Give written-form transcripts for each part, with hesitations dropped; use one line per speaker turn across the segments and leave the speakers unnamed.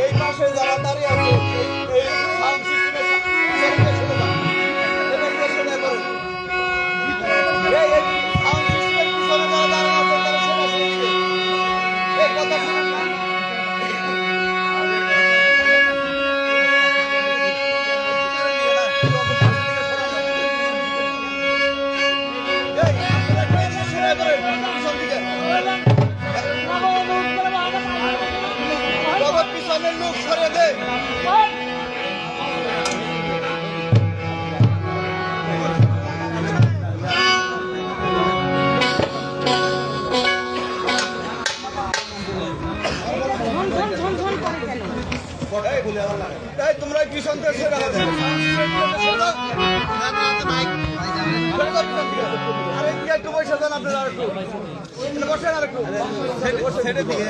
এই পাশে যারা দাঁড়িয়ে আছে এই সাউন্ড সিস্টেমের পিছনের লোক সরে দে। তোমরা পিছন থেকে একটু বসে যান আপনারা একটু বসেন আর একটু ছেড়ে দিয়ে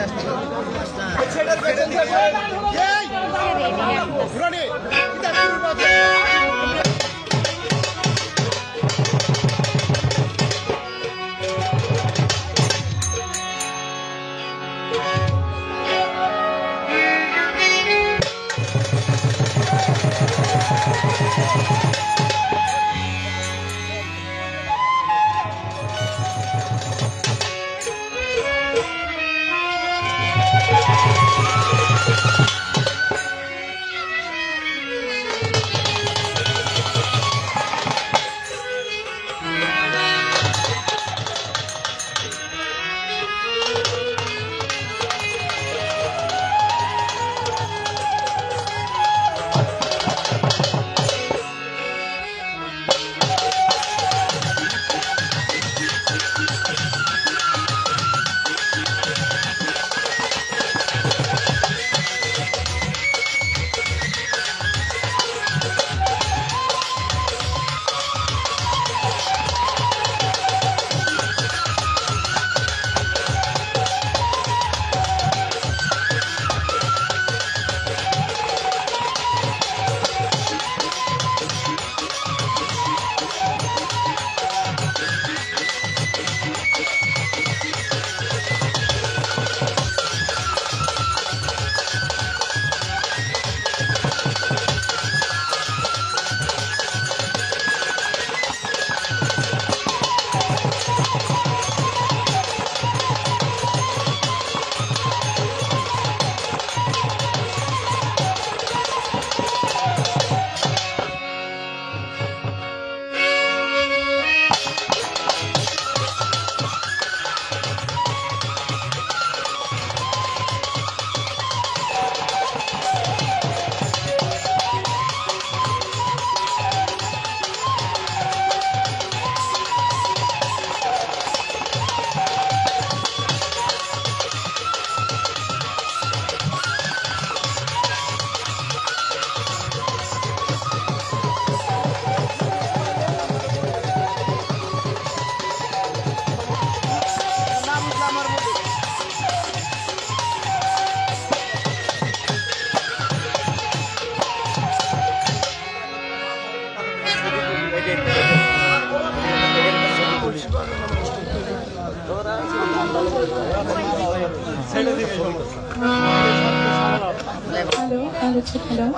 Hello, check, hello.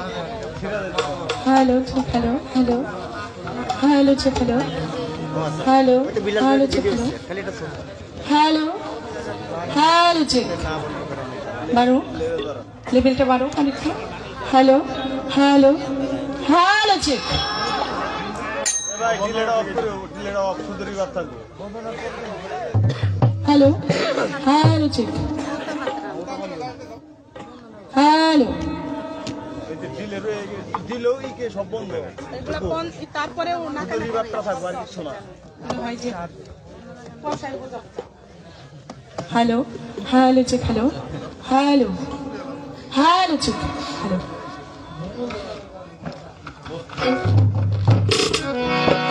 Hello, check, hello, hello. Hello, check, hello. Hello, hello, check, hello. Hello, hello, check. বারো লেভেলটা বারো খানিকটা hello hello hello check hello hello check hello
তারপরে
hello hello check hello hello hello check hello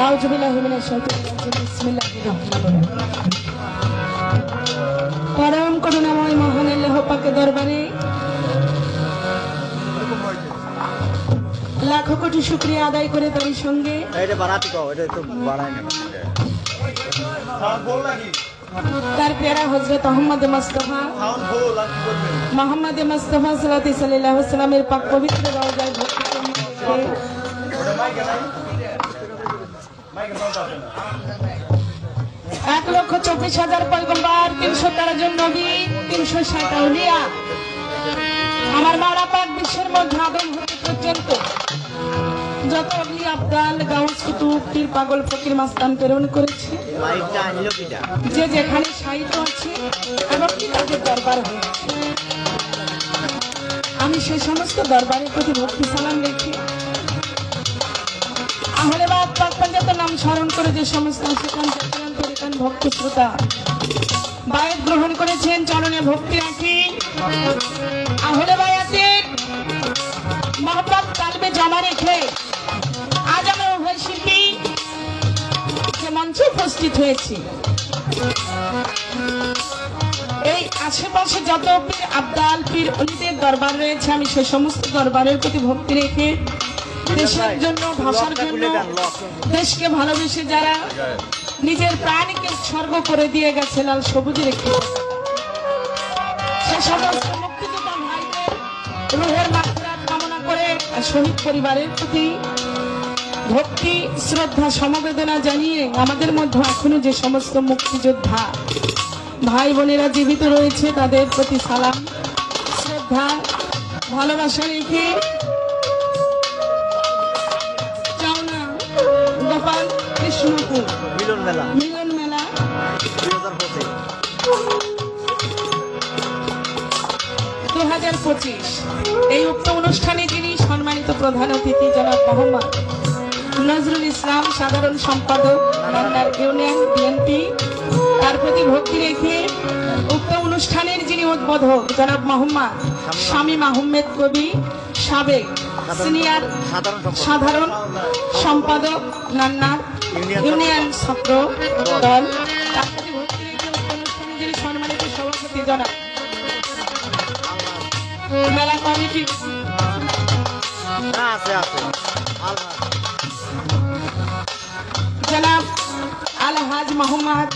আউযু বিল্লাহি মিনাশ শাইতানির রাজিম বিসমিল্লাহির রহমানির রহিম পরম করুণাময় মহান আল্লাহ পাকের দরবারে লাখো কোটি শুকরিয়া আদায় করে তারই সঙ্গে
এটা বাড়াতে কও এটা একটু বাড়ায় না সাউন্ড বল নাকি?
তার পেয়ারা হযরত মুহাম্মদ মুস্তাফা
সাউন্ড বল আর কি করবেন?
মোহাম্মদ মুস্তাফা সাল্লাল্লাহু আলাইহি সাল্লামের পাক পবিত্র রওজায় ভক্তি করে
ওটা মাইকে নাই? মাইকে সাউন্ড আসে না।
1,24,000 পয়গম্বর, 313 জন নবী, 360 আউলিয়া আমার মাওলা পাক বিশ্বের মধ্যে আদম হতে পর্যন্ত যত অলি আব্দাল গাউস কুতুব পীর পাগল ফকির মাস্তান প্রেরণ করেছে, যে যেখানে সাহিত্য আছে এবং কি তাদের দরবার হয়েছে, আমি সেই সমস্ত দরবারের প্রতি ভক্তি সালাম রেখে আহলে বাগ পাক পঞ্জাত নাম স্মরণ করে যে সমস্ত সেখান তরিকান ভক্ত শ্রোতা বায়াত গ্রহণ করেছেন, চরণে ভক্তি রাখি আহলে বায়াতের মহব্বত কালবে জমা রেখে আজ আমরা উভয় শিল্পী যে মঞ্চে উপস্থিত হয়েছি, এই আশেপাশে যত পীর আব্দাল পীর অলিদের দরবার রয়েছে, আমি সে সমস্ত দরবারের প্রতি ভক্তি রেখে দেশের জন্য ভাষার জন্য দেশকে ভালোবেসে যারা নিজের প্রাণকে উৎসর্গ করে দিয়ে গেছে লাল সবুজ রেখে, সে সমস্ত মুক্তিযোদ্ধা ভাইদের রুহের মাগফিরাত কামনা করে শহীদ পরিবারের প্রতি ভক্তি শ্রদ্ধা সমবেদনা জানিয়ে আমাদের মধ্যে এখনো যে সমস্ত মুক্তিযোদ্ধা ভাই বোনেরা জীবিত রয়েছে তাদের প্রতি সালাম শ্রদ্ধা ভালোবাসা রেখে গোপাল কৃষ্ণপুর মিলন মেলা 2025 এই উক্ত অনুষ্ঠানে যিনি সম্মানিত প্রধান অতিথি জনাব মোহাম্মদ নজরুল ইসলাম সাধারণ সম্পাদক নান্দার ইউনিয়ন বিএনপি, তার প্রতি ভক্তি রেখে উক্ত অনুষ্ঠানের যিনি উদ্বোধক জনাব মোহাম্মদ শামীম আহমেদ কবি সাবেক সিনিয়র সাধারণ সম্পাদক নান্নার ইউনিয়ন ছাত্র দল, তার প্রতি ভক্তি রেখে উক্ত অনুষ্ঠানে যিনি সম্মানিত সভাপতি জনাব মেলা কমিটি জনাব আলহাজ মোহাম্মদ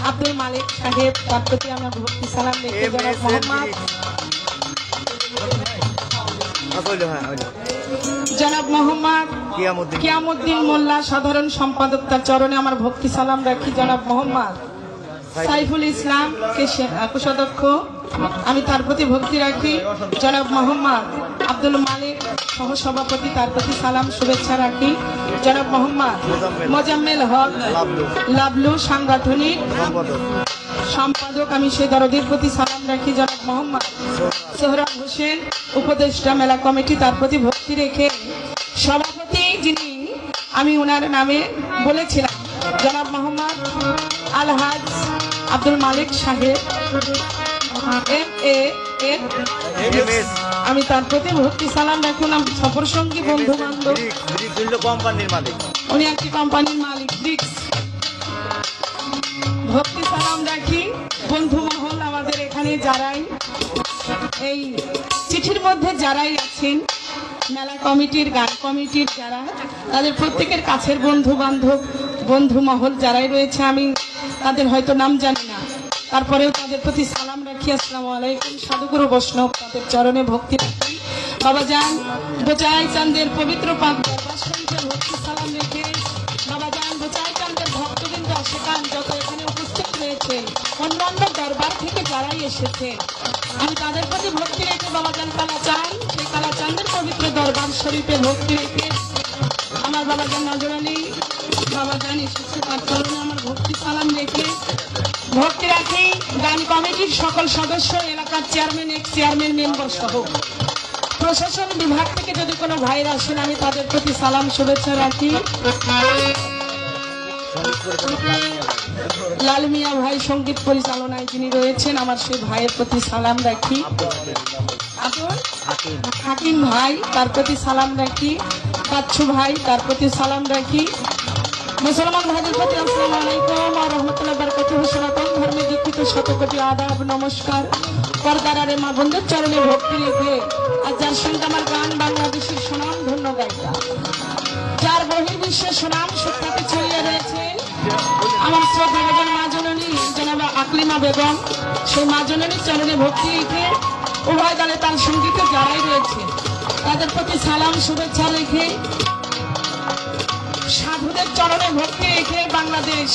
আব্দুল মালিক সাহেব, তার প্রতি আমরা ভক্তি সালাম রেখে জনাব মোহাম্মদ জনাব মোহাম্মদ কিয়ামুদ্দিন মোল্লা সাধারণ সম্পাদক, তার চরণে আমার ভক্তি সালাম রাখি জনাব মোহাম্মদ সাইফুল ইসলাম কোষাধ্যক্ষ, আমি তার প্রতি ভক্তি রাখি জনাব মোহাম্মদ আব্দুল মালিক সহসভাপতি, তার প্রতি সালাম শুভেচ্ছা রাখি জনাব মোহাম্মদ মোজাম্মেল হক লাবলু সাংগঠনিক সম্পাদক, আমি সেই দরদের প্রতি সালাম রাখি জনাব মোহাম্মদ সোহরাব হোসেন উপদেষ্টা মেলা কমিটি, তার প্রতি ভক্তি রেখে সভাপতি যিনি আমি ওনার নামে বলেছিলাম জনাব মোহাম্মদ আলহাজ আব্দুল মালিক সাহেব আমি তার প্রতি ভক্তি সালাম রাখুন। সফর সঙ্গী বন্ধু বান্ধব
কোম্পানির মালিক,
উনি একটি কোম্পানির মালিক ব্রিক্স, ভক্তি সালাম রাখি বন্ধু মহল আমাদের এখানে যারাই এই চিঠির মধ্যে যারাই আছেন মেলা কমিটির গান কমিটির যারা তাদের প্রত্যেকের কাছের বন্ধু বান্ধব বন্ধু মহল যারাই রয়েছে, আমি তাদের হয়তো নাম জানি না, তারপরেও তাদের প্রতি সালাম রাখি। আসসালামু আলাইকুম। সাধুগুরু বৈষ্ণব তাদের চরণে ভক্তি রাখি। বাবা জান বোচাই চাঁদের পবিত্র পাক দরবার শরীফে ভক্তি সালাম রেখে বাবা জান বোচাই চাঁদের ভক্তবৃন্দ আশেকান যত এখানে উপস্থিত রয়েছে, অন্যান্য দরবার থেকে যারাই এসেছে, আমি তাদের প্রতি ভক্তি রেখে বাবা জান কালাচাঁদ সেই কালাচাঁদের পবিত্র দরবার শরীফে ভক্তি রেখে আমার বাবা জান নজর আলী বাবা জান এসেছে, তার চরণে আমার ভক্তি সালাম রেখে ভক্তি রাখি গান কমিটির সকল সদস্য, এলাকার চেয়ারম্যান এক্স চেয়ারম্যান মেম্বার সহ প্রশাসন বিভাগ থেকে যদি কোনো ভাইরা আসেন, আমি তাদের প্রতি সালাম শুভেচ্ছা রাখি। লাল মিয়া ভাই সঙ্গীত পরিচালনায় যিনি রয়েছেন, আমার সেই ভাইয়ের প্রতি সালাম রাখি। আব্দুল হাকিম ভাই তার প্রতি সালাম রাখি। বাচ্চু ভাই তার প্রতি সালাম রাখি। মুসলমান ভাইদের প্রতি আসসালামু আলাইকুম ওয়া রাহমাতুল্লাহি ওয়া বারাকাতুহু। সনাতন ধর্মে দীক্ষিত শতকোটি আদাব নমস্কার। পর্দারে মা বন্ধুর চরণে ভক্তি রেখে আর যার সঙ্গে আমার গান বাংলাদেশের সুনাম ধন্য গায়িকা, যার বহির্বিশ্বে সুনাম সুখ্যাতি ছড়িয়ে রয়েছে, তাসলিমা বেগম, সেই মা জননীর চরণে ভক্তি রেখে উভয় দলে তার সঙ্গীতে যারাই রয়েছে তাদের প্রতি সালাম শুভেচ্ছা রেখে সাধুদের চরণে ভক্তি রেখে বাংলাদেশ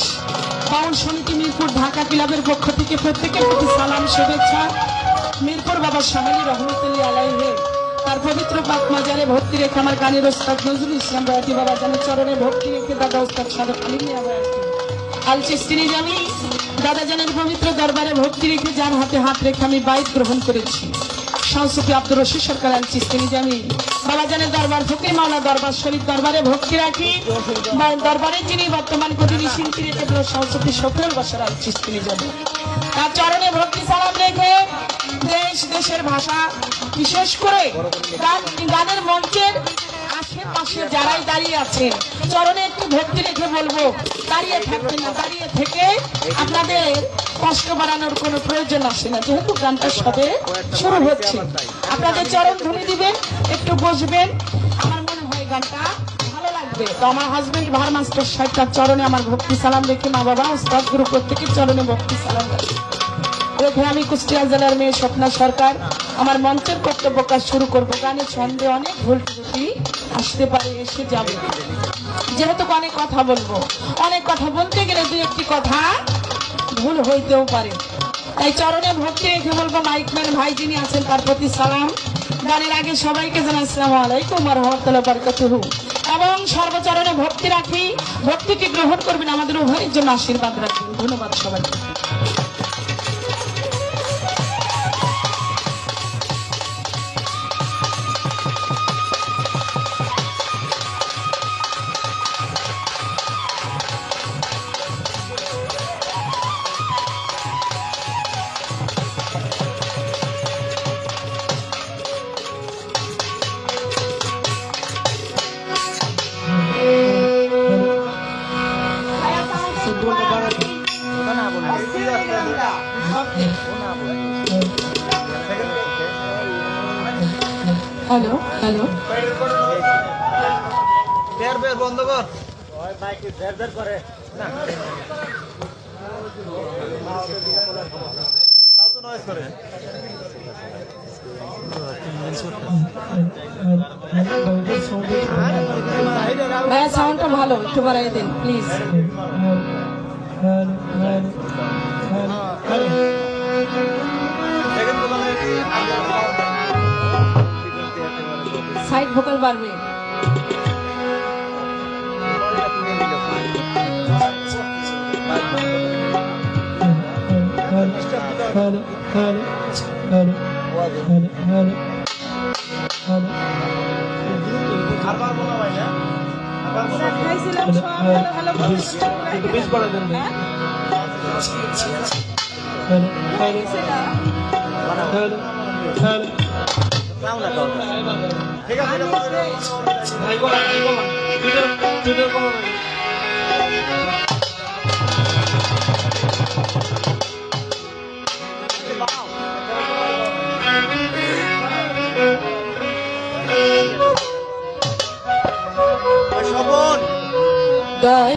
বাউল সমিতি মিরপুর ঢাকা ক্লাবের পক্ষ থেকে প্রত্যেকের প্রতি সালাম শুভেচ্ছা। মিরপুর বাবা শাহালি রহমতুল্লাহ আলাইহি তার পবিত্র পাক মাজারে ভক্তি রেখে আমার গানের ওস্তাদ নজরুল ইসলাম বয়াতি বাবা জানের চরণে ভক্তি রেখে দাদা ওস্তাদ সাদেক আলী মিয়া বয়াতি আল চিশতি নিজামী দাদা জানের পবিত্র দরবারে ভক্তি রেখে যার হাতে হাত রেখে আমি বাইত গ্রহণ করেছি। শামসুফি আব্দুর রশিদ সরকার আল চিশতি নিজামী বাবা জানের দরবার ফকির মাওলা দরবার শরীফ দরবারে ভক্তি রাখি। দরবারে যিনি বর্তমান প্রতিনিধি শিল্পী রেখে শামসুফি শফিউল বাশার আল চিশতি নিজামী তার চরণে ভক্তি সালাম রেখে দেশ দেশের ভাষা বিশেষ করে গানের মঞ্চের আশেপাশে যারাই দাঁড়িয়ে আছে চরণে একটু ভক্তি রেখে বলবো দাঁড়িয়ে থাকবেন না, দাঁড়িয়ে থেকে আপনাদের কষ্ট বাড়ানোর কোনো প্রয়োজন আসে না, যেহেতু গানটা সবে শুরু হচ্ছে। আপনাদের চরণ ধরে দিবেন, একটু বসবেন, আমার মনে হয় গানটা ভালো লাগবে। তো আমার হাজবেন্ড ভার মাস্টার সাহেব তার চরণে আমার ভক্তি সালাম রেখে মা বাবা উস্তাদ গুরু প্রত্যেকের চরণে ভক্তি সালাম রেখে আমি কুষ্টিয়া জেলার মেয়ে স্বপ্না সরকার আমার মঞ্চের কর্তব্য কাজ শুরু করবো। গানের ছন্দে অনেক ভুল ত্রুটি আসতে পারে, এসে যাবে, যেহেতু অনেক কথা বলবো, অনেক কথা বলতে গেলে দু একটি কথা ভুল হইতেও পারে, তাই চরণে ভক্তি রেখে বলবো মাইকম্যান ভাই যিনি আছেন তার প্রতি সালাম। গানের আগে সবাইকে জানাই আসসালামু আলাইকুম ওয়া রাহমাতুল্লাহি ওয়া বারাকাতুহু এবং সর্বচরণে ভক্তি রাখি, ভক্তিকে গ্রহণ করবেন, আমাদের উভয়ের জন্য আশীর্বাদ রাখবেন। ধন্যবাদ সবাইকে। হ্যালো হ্যালো
বন্ধ কর
ভাইয়া সাউন্ডটা ভালো, একটু বাড়াই দিন প্লিজ। সাইড ভোকাল বাড়বে।
ঠিক আছে
গায়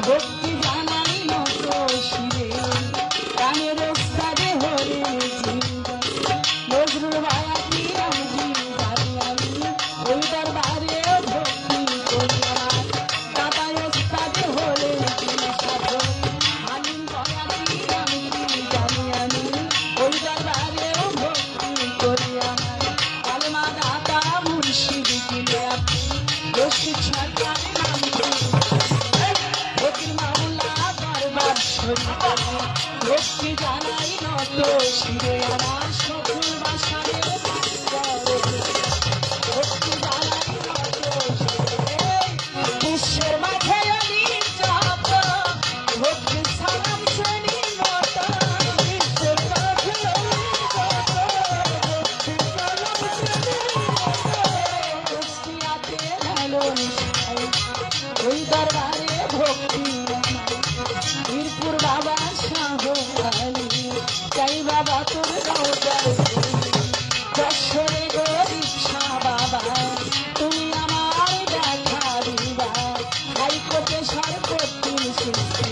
ভক্তি জানাই নত শিরে গানের স্তারে হরে নজরুল বায়াতি আমি জানি আমি ওই দরবারে ভক্তি করি আমার দাদায় স্তারে হরে সাধু হালিম বায়াতি আমি জানি আমি ওই দরবারে ভক্তি করি আমার কালমা দাতা মুর্শিদ দিলে আপনি রশিদ সরকার নাম ফকির মাওলা দরবার শরীফ ভক্তি জানাই নত শিরে আমার সকল বাসারে ভক্তি জানাই নত শিরে বিশ্বের মাঝে আমি চাপ ভক্তি সালাম শ্রেণী নত বিশ্বের মাঝে আমি চাপ ভক্তি সালাম শ্রেণী কুষ্টিয়াতে ভালো ওই দরবারে ভক্তি বীরপুর বাবা শাহ আলী চাই বাবা তোর রওজার যশোরে গো দীক্ষা বাবা তুমি আমার দেখা দিবা হাইকোর্টে সরপতি সৃষ্টি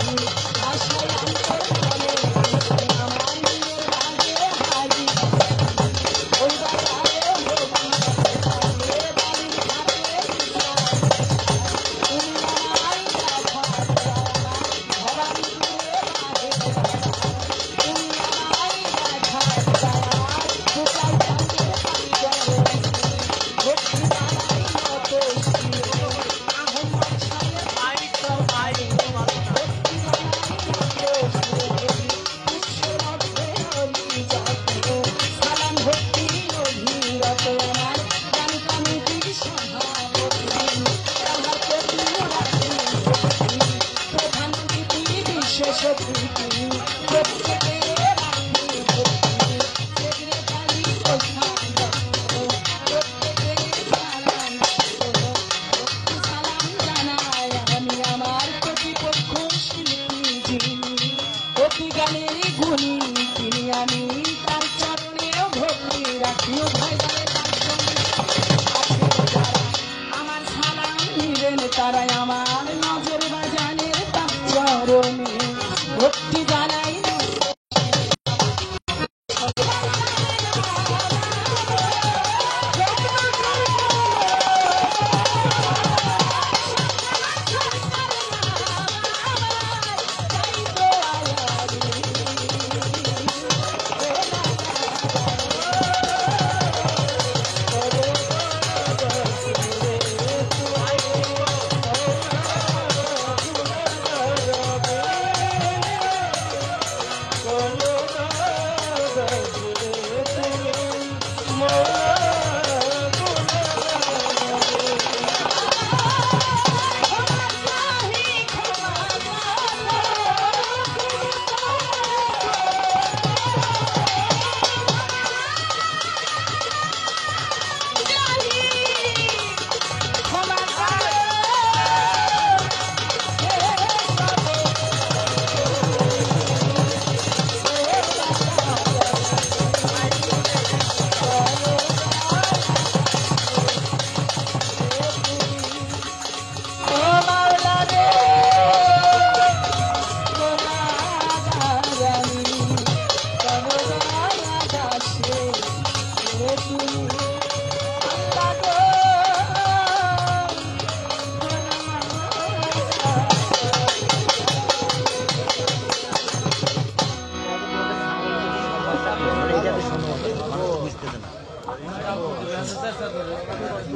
আশায় অন্তর বলে আমার নিজের বাগে হাজি ওই দরবারে ভক্তি বাড়ির হাতে তুমি আমার দেখা ভবানী তারাই আমার নজর বাজানের তার চরণে ভক্তি জানাই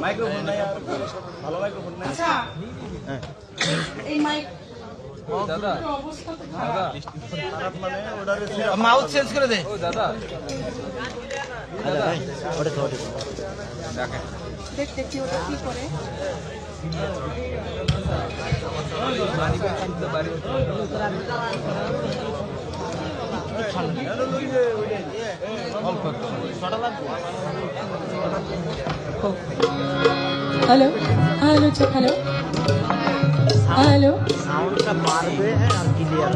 মাইক্রোফোন নাই আর ভালো মাইক্রোফোন নাই।
আচ্ছা এই মাইক
দাদা
অবস্থা তো
দাদা
খারাপ মানে ওটারে
মাউথ চেঞ্জ করে দে ও দাদা দাদা
ওটা তো ওটা
দেখেন
দেখতে কি ওটা কি করে
মানি ব্যাগ কিনতে পারি
hello hello check hello hello
sound का मारबे है और क्लियर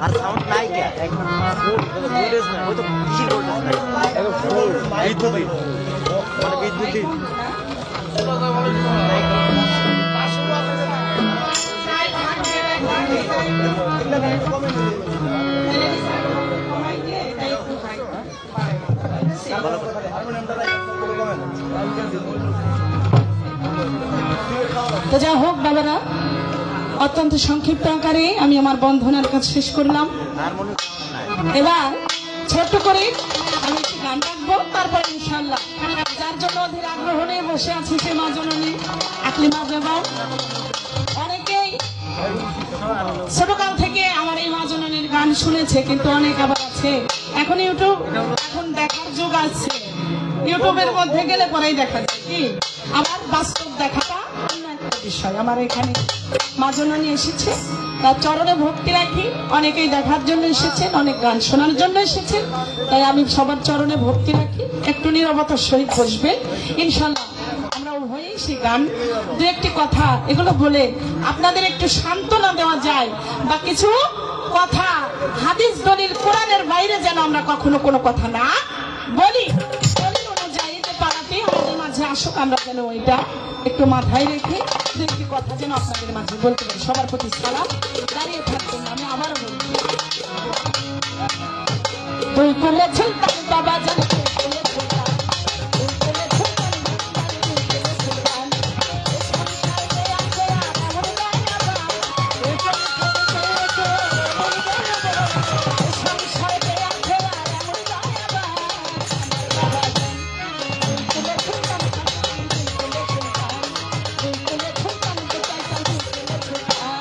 और साउंड नहीं क्या एकदम फुल इसमें वो तो किसी को नहीं एकदम फुल विद्युत মানে বিদ্যুৎ
Thank you.
ভালো করে।
তো যা হোক বাবারা, অত্যন্ত সংক্ষিপ্ত আকারে আমি আমার বন্ধনার কাজ শেষ করলাম।
হারমোনিয়াম নাই।
এবার ছোট্ট করে আমি একটি গান রাখবো, তারপরে ইনশাল্লাহ যার জন্য অধীর আগ্রহ নিয়ে বসে আছি সে মা জননী আকলিমা বেগম। অনেকেই ছোটকাল থেকে আমার এই মা জননীর গান শুনেছে, কিন্তু অনেক আবার আছে এখন এখন দেখার যুগ আছে, ইউটিউবের মধ্যে গেলে পরেই দেখা যায় কি আমার বাস্তব দেখাটা অন্য একটা বিষয়। আমার এখানে মা জননী এসেছে, তার চরণে ভক্তি রাখি। অনেকেই দেখার জন্য এসেছেন, অনেক গান শোনার জন্য এসেছেন, তাই আমি সবার চরণে ভক্তি রাখি। একটু নীরবতার সহিত বসবেন, ইনশাল্লাহ আমরা উভয়ই সেই গান দু একটি কথা এগুলো বলে আপনাদের একটু সান্ত্বনা দেওয়া যায়, বা কিছু কথা হাদিস দলিল কোরআনের বাইরে যেন আমরা কখনো কোনো কথা না বলি। দলিল অনুযায়ী যে পাড়াতে আমাদের মাঝে আসুক, আমরা যেন ওইটা একটু মাথায় রেখে দু একটি কথা যেন আপনাদের মাঝে বলতে পারি। সবার প্রতি সালাম। দাঁড়িয়ে থাকবেন না, আমি আবারও বলছি। তুই কুলে ছিলতাম বাবা জানি, তুই কুলে ছিলতাম, তুই কুলে ছিলতাম, তুই কুলে ছিলতাম। এ সংসারে আছে আর এমন গায়না, এ সংসারে আছে এমন গায়না, এ সংসারে আছে আর এমন গায়না। বাবা জানি, তুই কুলে ছিলতাম, তুই কুলে ছিলতাম, তুই কুলে ছিলতাম, তুই চাইতাম, তুই কুলে ছিলতাম।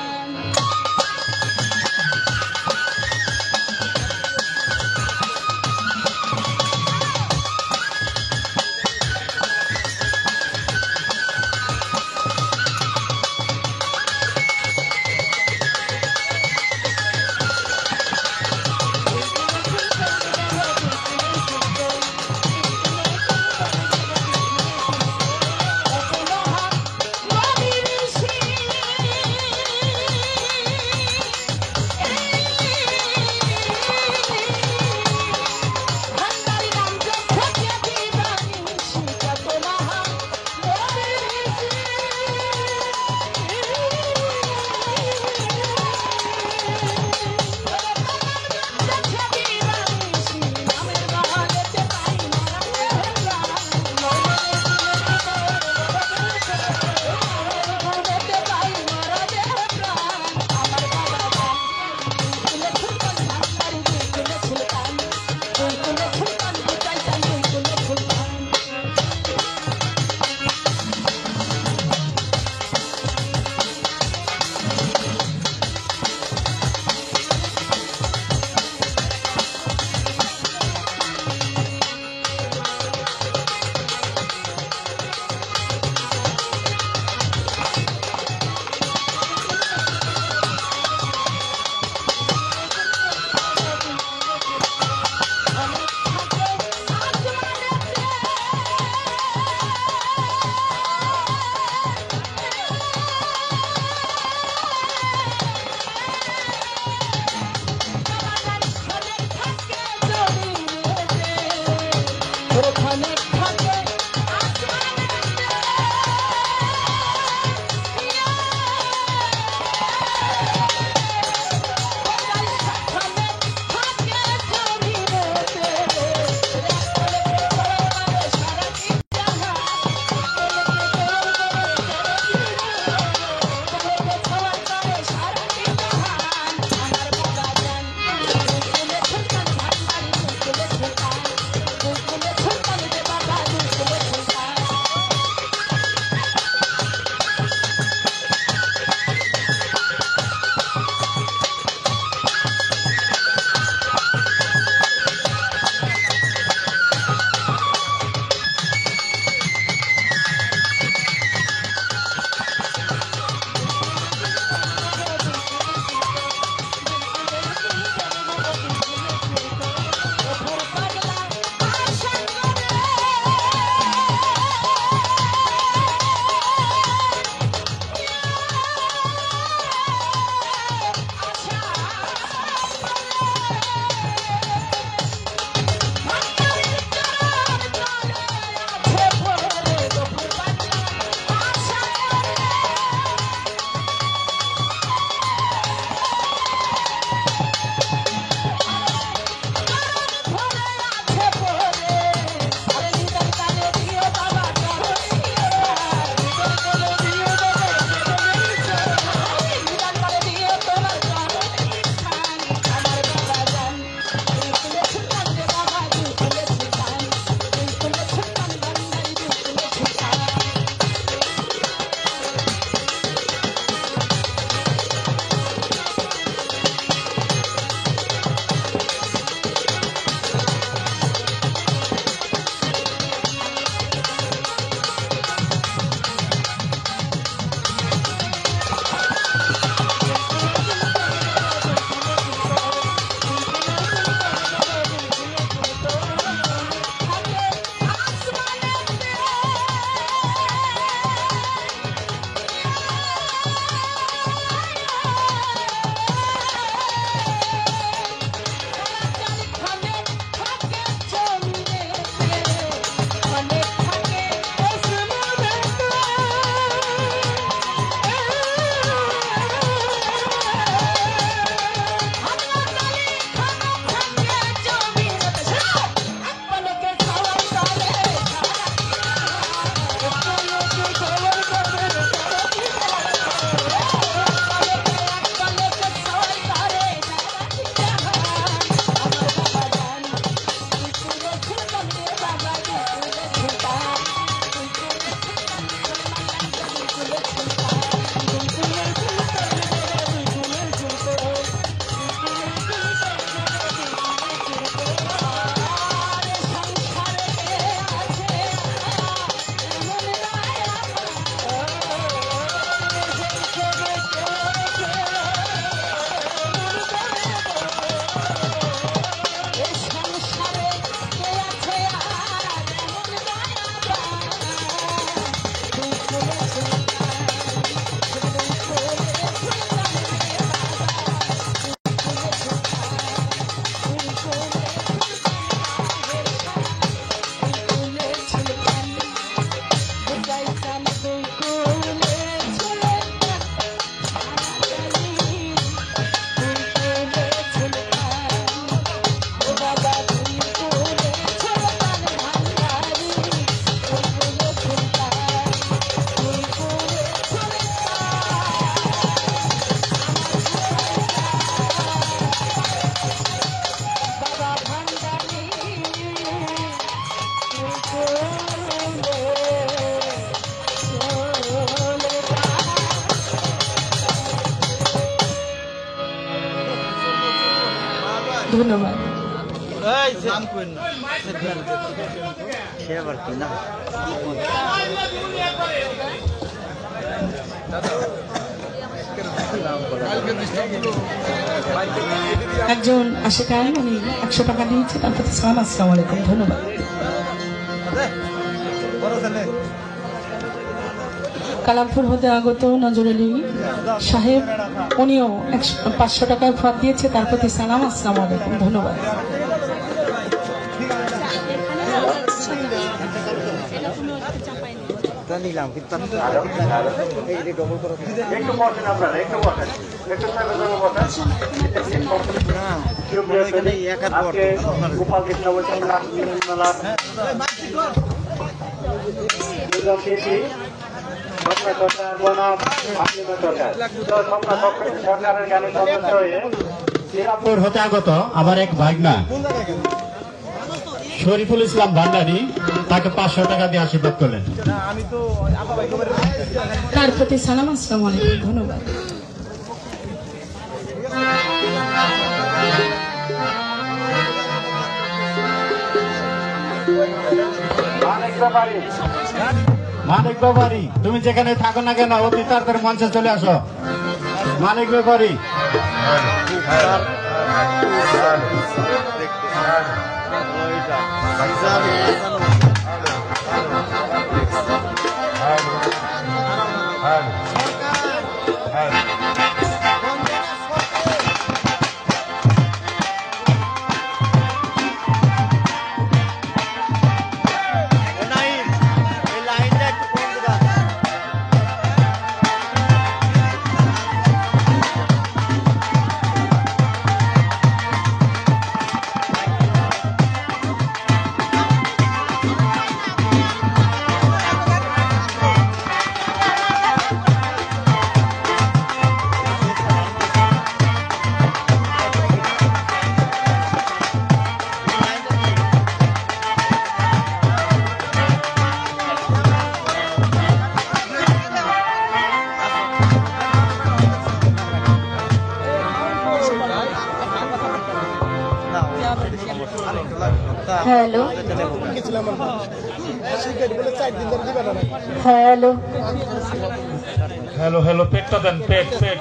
ধন্যবাদ।
সে আবার কি না
একজন আশিকায় উনি 100 টাকা দিয়েছে, তার প্রতি সালাম, আসসালামু আলাইকুম, ধন্যবাদ। কালামপুর হতে আগত নজর আলী সাহেব, উনিও 500 টাকায় ফদ দিয়েছে, তার প্রতি সালাম, আসসালামু আলাইকুম, ধন্যবাদ।
নিলাম কিন্তু ডবল করে
গোপাল কৃষ্ণ বলছেন সরকারের হতে আগত আমার এক ভাগনা শরীফুল ইসলাম ভান্ডারী, তাকে 500 টাকা দিয়ে আশীর্বাদ করলেন।
তার প্রতি সালাম, আসসালামু আলাইকুম, ধন্যবাদ।
মানিক ব্যাপারী, তুমি যেখানে থাকো না কেন অতি তাড়াতাড়ি মঞ্চে চলে আসো। মানিক ব্যাপারী,
হ্যালো হ্যালো
হ্যালো হ্যালো, পেটটা দেন, পেট পেট।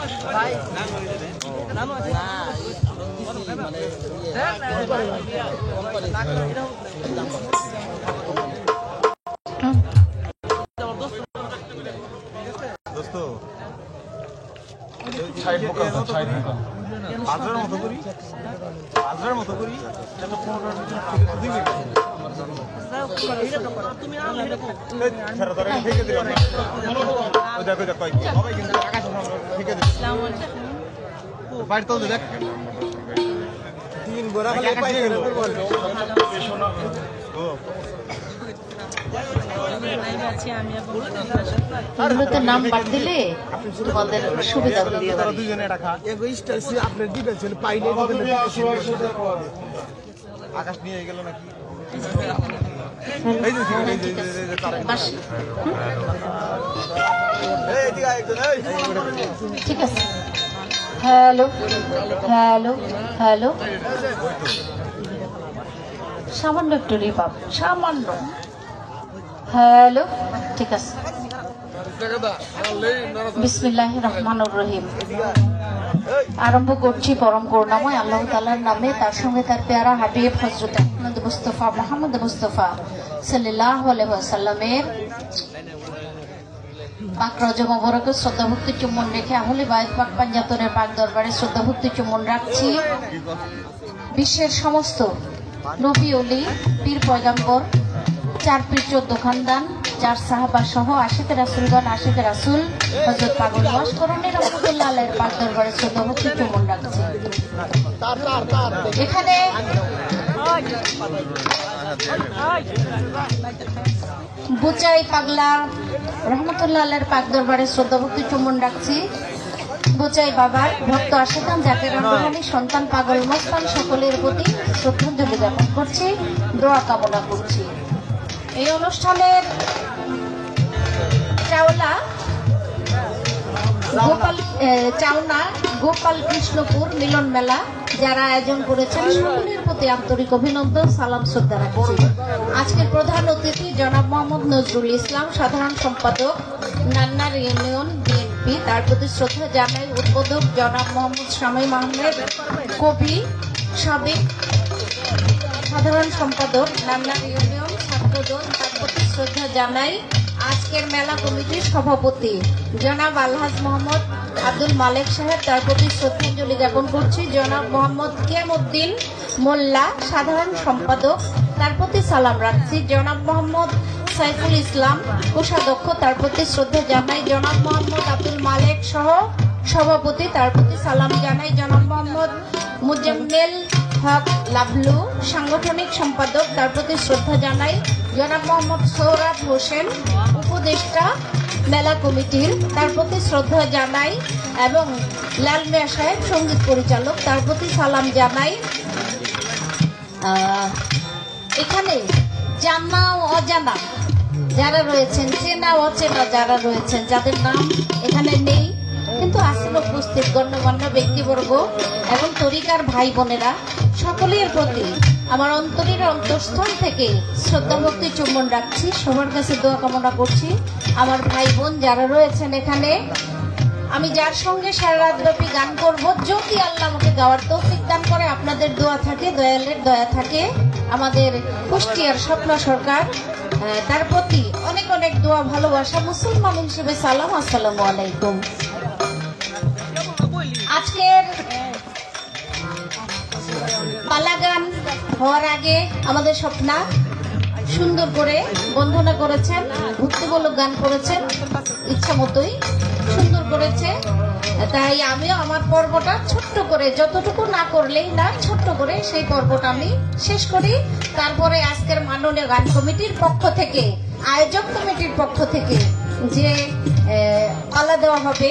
এগুলোতে নাম্বার দিলে তোমাদের সুবিধা হবে।
আকাশ নিয়ে গেল নাকি
ঠিক আছে। হ্যালো হ্যালো হ্যালো, সামান্য একটু রিপাব, সামান্য। হ্যালো, ঠিক আছে। বিসমিল্লাহির রহমানির রহিম। আরম্ভ করছি পরম করুণাময় আল্লাহ তাআলার নামে, তার সঙ্গে তার পেয়ারা হাবিব হযরত আহমদ মুস্তাফা মুহাম্মদ মুস্তাফা সাল্লাল্লাহু আলাইহি ওয়াসাল্লামের পাক রওজা মোবারকে শ্রদ্ধা ভক্তি চুম্বন রেখে আহলে বায়ত পাক পাঞ্জাতনের পাক দরবারে শ্রদ্ধা ভক্তি চুম্বন রাখছি। বিশ্বের সমস্ত নবী ওলি, পীর পয়গাম্বর, 4 পীর 14 খানদান, 4 সাহাবা সহ আশিকে রাসূলগণ, আশিকে রাসূল হযরত পাগল ওয়াস করণের রাহমাতুল্লাহ আলাইহির পাক দরবারে শ্রদ্ধা ভক্তি চুম্বন রাখছি। এখানে বুচাই পাগলা রহমতুল্লাহ আলাইহির পাক দরবারে শ্রদ্ধা ভক্তি চুম্বন রাখছি। বুচাই বাবার ভক্ত আশিকান জাকের রহমানী সন্তান পাগল মস্তান সকলের প্রতি শ্রদ্ধাঞ্জলি জ্ঞাপন করছি, দোয়া কামনা করছি। এই অনুষ্ঠানের চাওলা চাওনা গোপাল কৃষ্ণপুর মিলন মেলা যারা আয়োজন করেছেন সকলের প্রতি আন্তরিক অভিনন্দন, সালাম, শ্রদ্ধা রাখছি। আজকের প্রধান অতিথি জনাব মোহাম্মদ নজরুল ইসলাম, সাধারণ সম্পাদক নান্নার ইউনিয়ন বিএনপি, তার প্রতি শ্রদ্ধা জানাই। উদ্বোধক জনাব মোহাম্মদ শামীম আহমেদ, কবি, সাবেক সাধারণ সম্পাদক নান্নার ইউনিয়ন ছাত্রদল, তার প্রতি শ্রদ্ধা জানাই। আজকের মেলা কমিটির সভাপতি জনাব আলহাজ মোহাম্মদ আব্দুল মালেক সাহেব, তার প্রতি শ্রদ্ধাঞ্জলি জ্ঞাপন করছি। জনাব মোহাম্মদ কিয়ামউদ্দিন মোল্লা, সাধারণ সম্পাদক, তার প্রতি সালাম রাখছি। জনাব মোহাম্মদ সাইফুল ইসলাম, কোষাধ্যক্ষ, তার প্রতি শ্রদ্ধা জানাই। জনাব মোহাম্মদ আব্দুল মালেক সহ সভাপতি, তার প্রতি সালাম জানাই। জনাব মোহাম্মদ মুজাম্মেল হক লাবলু, সাংগঠনিক সম্পাদক, তার প্রতি শ্রদ্ধা জানাই। জনাব মোহাম্মদ সৌরভ হোসেন, উপদেষ্টা মেলা কমিটির, তার প্রতি শ্রদ্ধা জানাই। এবং লাল মিয়া সাহেব, সঙ্গীত পরিচালক, তার প্রতি সালাম জানাই। এখানে জানা ও অজানা যারা রয়েছেন, চেনা অচেনা যারা রয়েছেন, যাদের নাম এখানে নেই কিন্তু আসলে উপস্থিত গণ্যমান্য ব্যক্তিবর্গ এবং তরিকার ভাই বোনেরা, সকলের প্রতি আমার অন্তরের অন্তঃস্থল থেকে শ্রদ্ধা ভক্তি চুম্বন রাখছি। সবার কাছে দোয়া কামনা করছি। আমার ভাই বোন যারা রয়েছেন এখানে, আমি যার সঙ্গে সারা রাতব্যাপী গান করব, যদি আল্লাহ আমাকে গাওয়ার তৌফিক দান করে, আপনাদের দোয়া থাকে, দয়ালের দয়া থাকে, আমাদের কুষ্টিয়ার স্বপ্ন সরকার, তার প্রতি অনেক অনেক দোয়া, ভালোবাসা। মুসলমান হিসেবে সালাম, আসসালামু আলাইকুম। আজকের পালা গান হওয়ার আগে আমাদের স্বপ্না সুন্দর করে বন্ধনা করেছেন, ভক্তিমূলক গান করেছেন, ইচ্ছা মতোই সুন্দর করেছে। তাই আমিও আমার পর্বটা ছোট্ট করে, যতটুকু না করলেই না, ছোট্ট করে সেই পর্বটা আমি শেষ করি। তারপরে আজকের মাননীয় গান কমিটির পক্ষ থেকে, আয়োজক কমিটির পক্ষ থেকে যে পালা দেওয়া হবে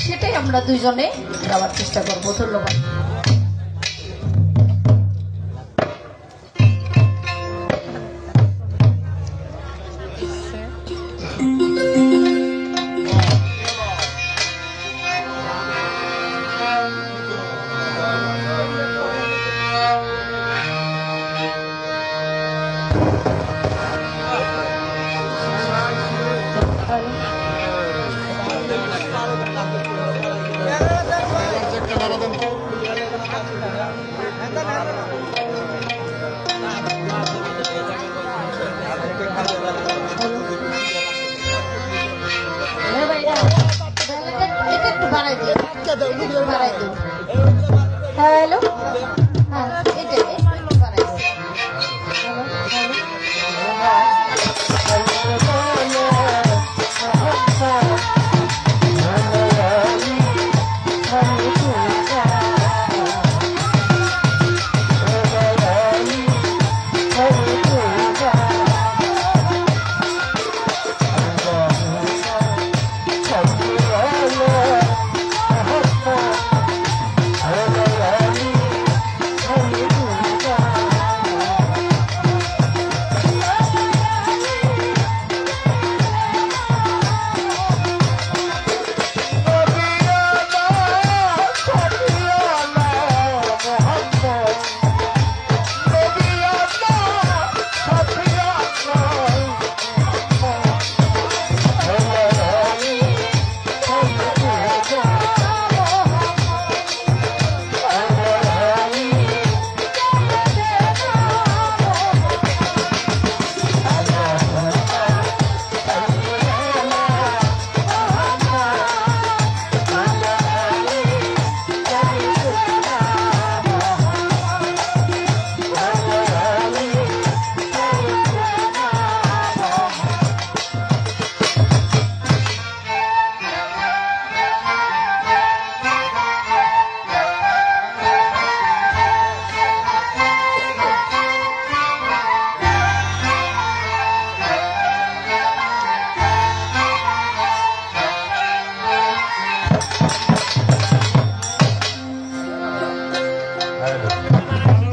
সেটাই আমরা দুইজনে গাওয়ার চেষ্টা করবো। ধন্যবাদ।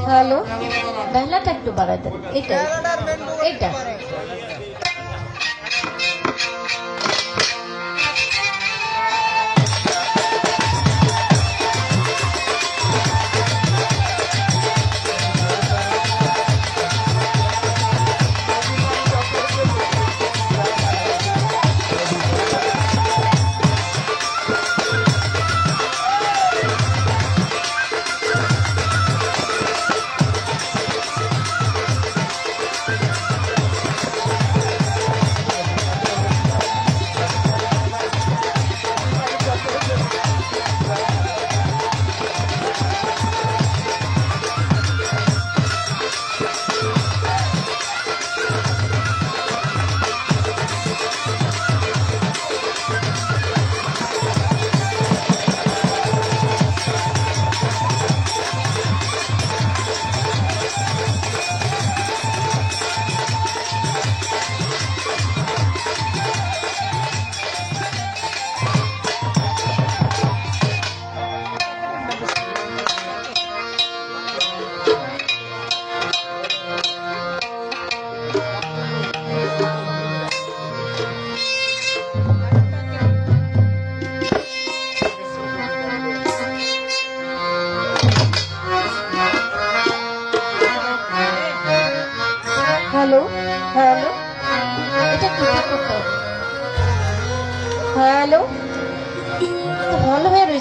হ্যালো, বেলাটা একটু বাড়াই দেন। এটা এটা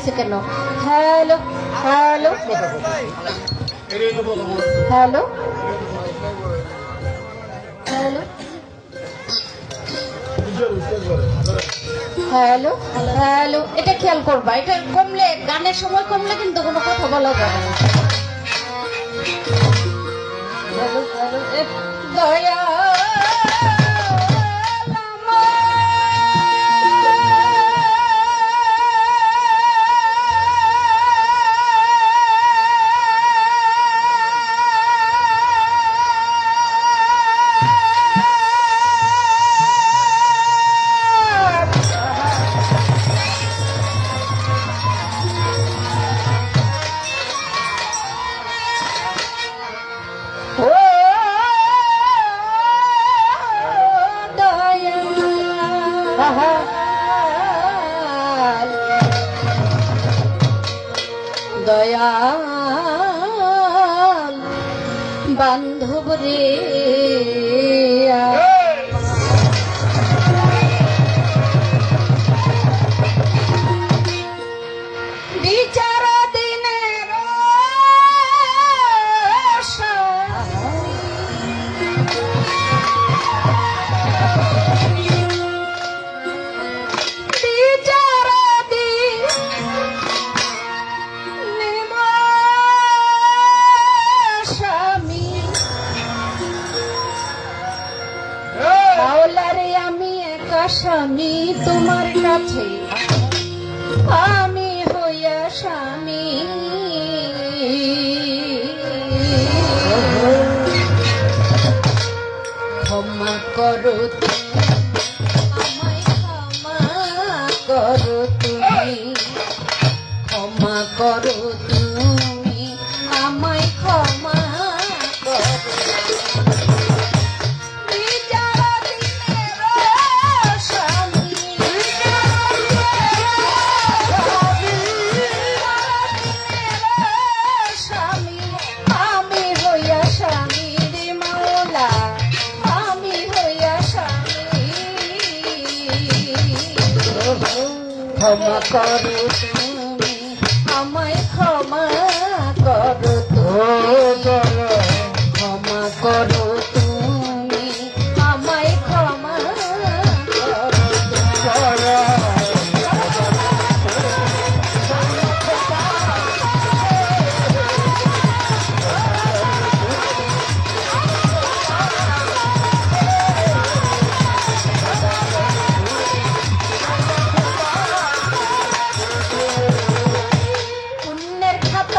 হয়েছে কেন? Hello hello hello hello hello hello, এটা খেয়াল করবা, এটা কমলে, গানের সময় কমলে কিন্তু কোনো কথা বলা যাবে না। হ্যালো হ্যালো, দয়া দয়াল বান্ধব রে, বিচার দিনের বিচার দিন স্বামী মাওলারে, আমি একা স্বামী তোমার কাছে, আমি হইয়া স্বামী। ক্ষমা করো তুমি আমায়, ক্ষমা করো তুমি, ক্ষমা করো তুমি আমায়, ক্ষমা করো। বিচার দিনের স্বামী, স্বামী আমি হইয়া স্বামী রে মাওলা, আমি হইয়া স্বামী। ক্ষমা করো তুমি আমায়, ক্ষমা করো তুমি, ক্ষমা করো তুমি আমায়, ক্ষমা করো তুমি। পুণ্যের খাতা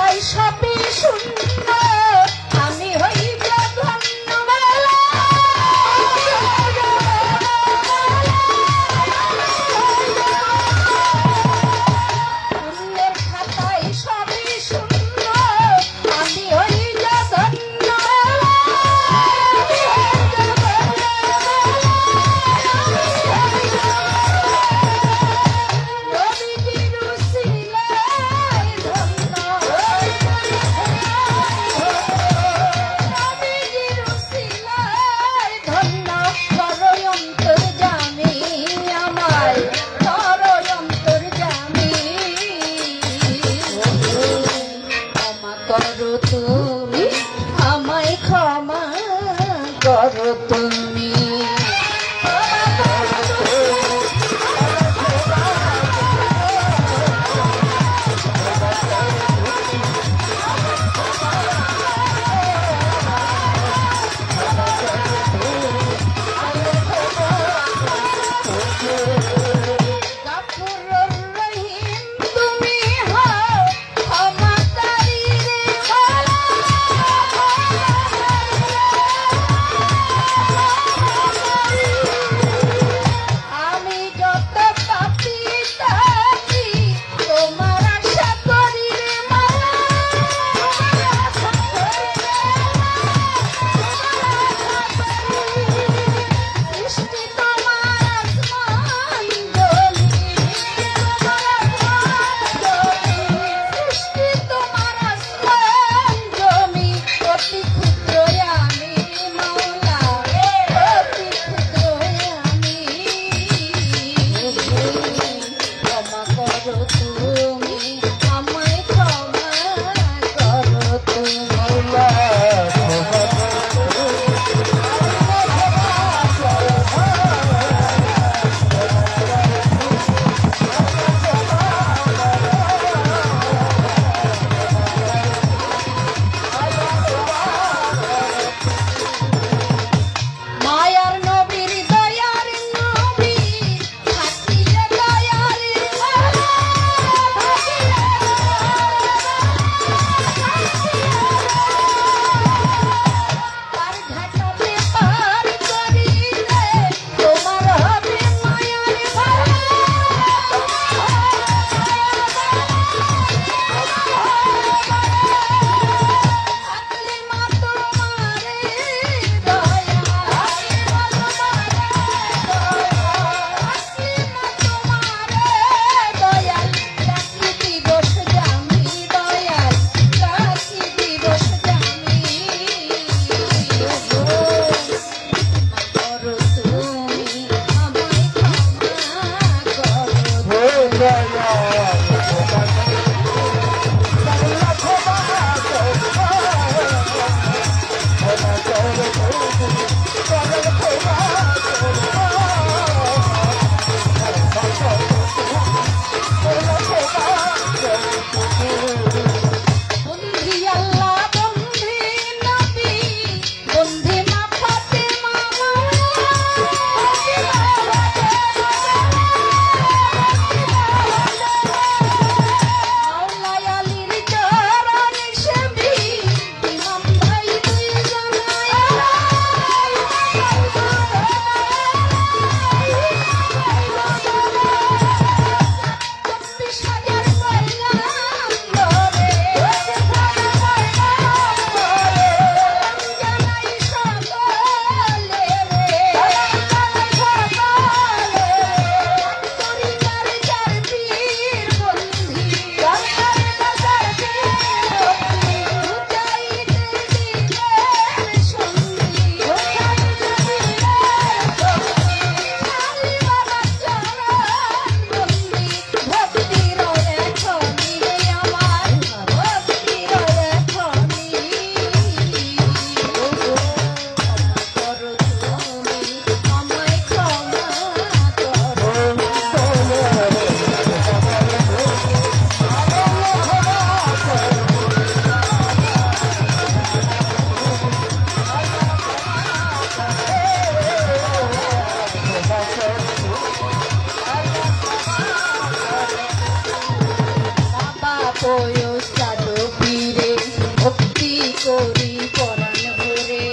ওস্তাদ পীরে ভক্তি করি পরাণ ভরে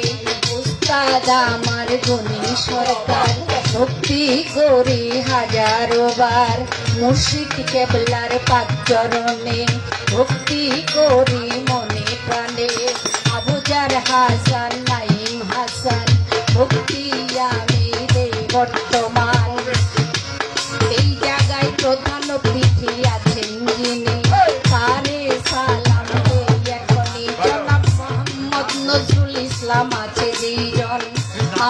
উস্তাদ আমার গণি সরকার ভক্তি করি হাজারো বার মুর্শিদ কেবলার পাক চরণে ভক্তি করি মনে প্রাণে আবুজার হাসান নাইম হাসান ভক্তি আমি দেই বর্তমান এই জায়গায় প্রধান অতিথি আছেন যিনি তারে সালাম দেই এখনই জনাব মোহাম্মদ নজরুল ইসলাম আছে যেজন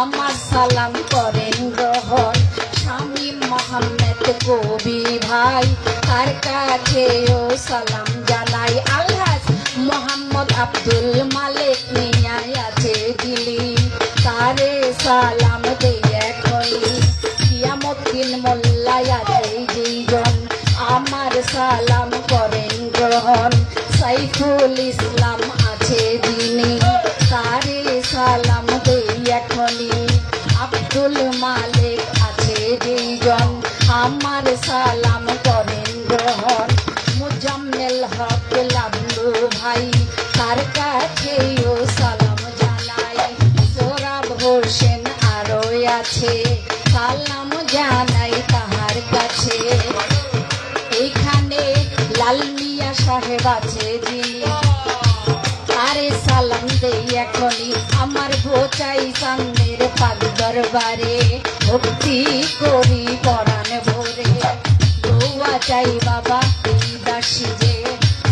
আমার সালাম করেন গ্রহণ স্বামী মোহাম্মদ কবি ভাই তার কাছেও সালাম জানাই আলহাজ মোহাম্মদ আব্দুল মালিক মিয়াই আছে দিলি তারে সালাম দেই এখনই কিয়ামুদ্দিন মোল্লাই আছে যেজন আমার সালাম করেন গ্রহণ সাইফুল ইসলাম আছে যিনি তারে সালাম দেই এখনই আব্দুল মালিক আছে যেজন আমার সালাম করেন গ্রহণ মুজাম্মেল হক লাবলু ভাই তার কাছেও সালাম জানাই সোহরাব হোসেন আরো আছে সালাম জানাই তাহার কাছে এখানে লাল মিয়া সাহেব আছে যিনি তারে সালাম দেই এখনই আমার ভোচাই সামনের পাক দরবারে ভক্তি করি পরাণ ভরে দোয়া চাই বাবা এই দাসী যে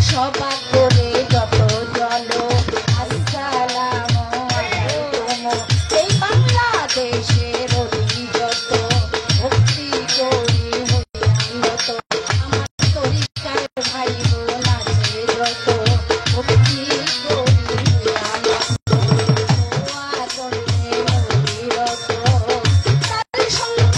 সবা করে যত জলো আসসালামু আলাইকুম এই বাংলাদেশের অতি যত ভক্তি করি হইয়ানত আমার তরিকার ভাই বোন আছে যত ভক্তি করি হইয়ানত দোয়া করতে মরিরত তার সঙ্গে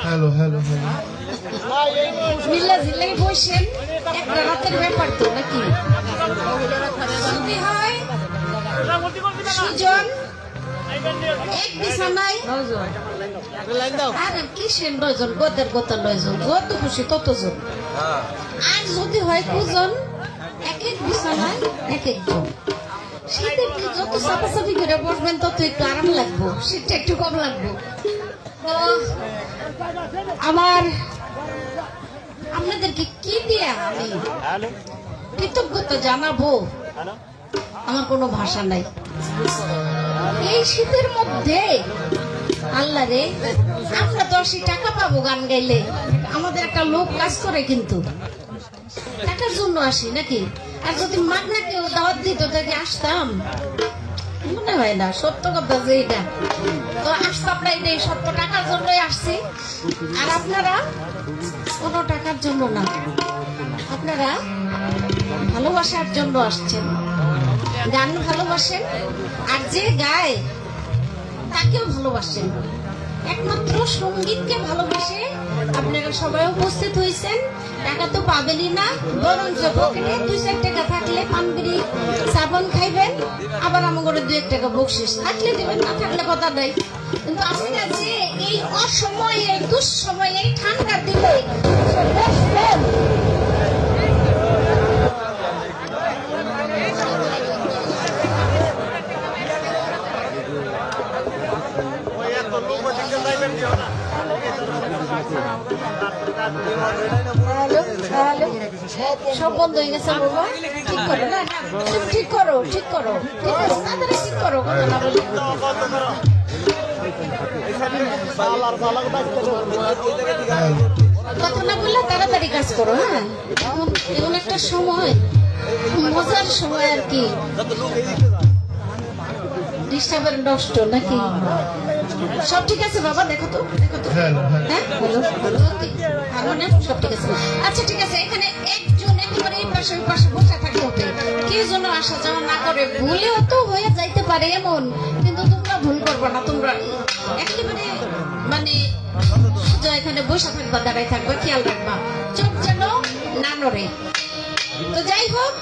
হ্যালো হ্যালো
মিল্লা জিল্লাই বসেন একটা রাতের ব্যাপার তো নাকি যদি হয় সুজন এক বিছানায়
লাইন দাও।
আরে কিসের 9 জন, গদের গত 9 জন, যত খুশি তত জন। আর যদি হয় 2 জন, এক এক বিছানায় এক একজন। শীতে কি যত চাপাচাপি করে বসবেন তত একটু আরাম লাগবো, শীতটা একটু কম লাগবো। তো আমার আপনাদেরকে কি দিয়া আমি কৃতজ্ঞতা জানাবো, আমার কোনো ভাষা নাই। এই শীতের মধ্যে আল্লাহ রে, আমরা 10 টাকা পাবো গান গাইলে। আমাদের একটা লোক কাজ করে, কিন্তু টাকার জন্য আসি নাকি? আর যদি মাগনা কেউ দাওয়াত দিত তাকে আসতাম? মনে হয় না। সত্য কথা যে এটা, তো আসতাম না। এটা সত্য টাকার জন্যই আসছি। আর আপনারা কোনো টাকার জন্য না, আপনারা ভালোবাসার জন্য আসছেন। গান ভালোবাসেন, আর যে গায় তাকেও ভালোবাসেন। একমাত্র সঙ্গীতকে ভালোবেসে আপনারা সবাই উপস্থিত হয়েছেন। টাকা তো পাবেনই না, বরঞ্চ পকেটে 2-4 টাকা থাকলে পানবিড়ি সাবান খাইবেন, আবার আমার 2-1 টাকা বকশিস থাকলে দেবেন, না থাকলে কথা নাই। কিন্তু আপনারা যে এই অসময়ে, দুঃসময়ে, ঠান্ডার দিনে বসবেন, সব বন্ধ হয়ে গেছে। ঠিক করো, না ঠিক করো, ঠিক করো, ঠিক করো, তাড়াতাড়ি ঠিক করো, কথা না বলে। কথা না বললে তাড়াতাড়ি কাজ করো। হ্যাঁ, এমন একটা সময়, মজার সময় আর কি। ডিস্টার্বের নষ্ট নাকি? সব ঠিক আছে বাবা? দেখো তো, দেখো তো। হ্যাঁ, হ্যালো, সব ঠিক আছে। আচ্ছা ঠিক আছে, এখানে একজন একেবারে এই পাশে ওই পাশে বসে থাকতে হবে। কেউ যেন আসা যাওয়া না করে। ভুলেও তো হয়ে যাইতে পারে এমন, কিন্তু তোমরা ভুল করবে না। তোমরা একেবারে মানে এখানে বসে থাকবা, দাঁড়াই থাকবা, খেয়াল রাখবা, চোখ যেন না নড়ে। তো যাই হোক,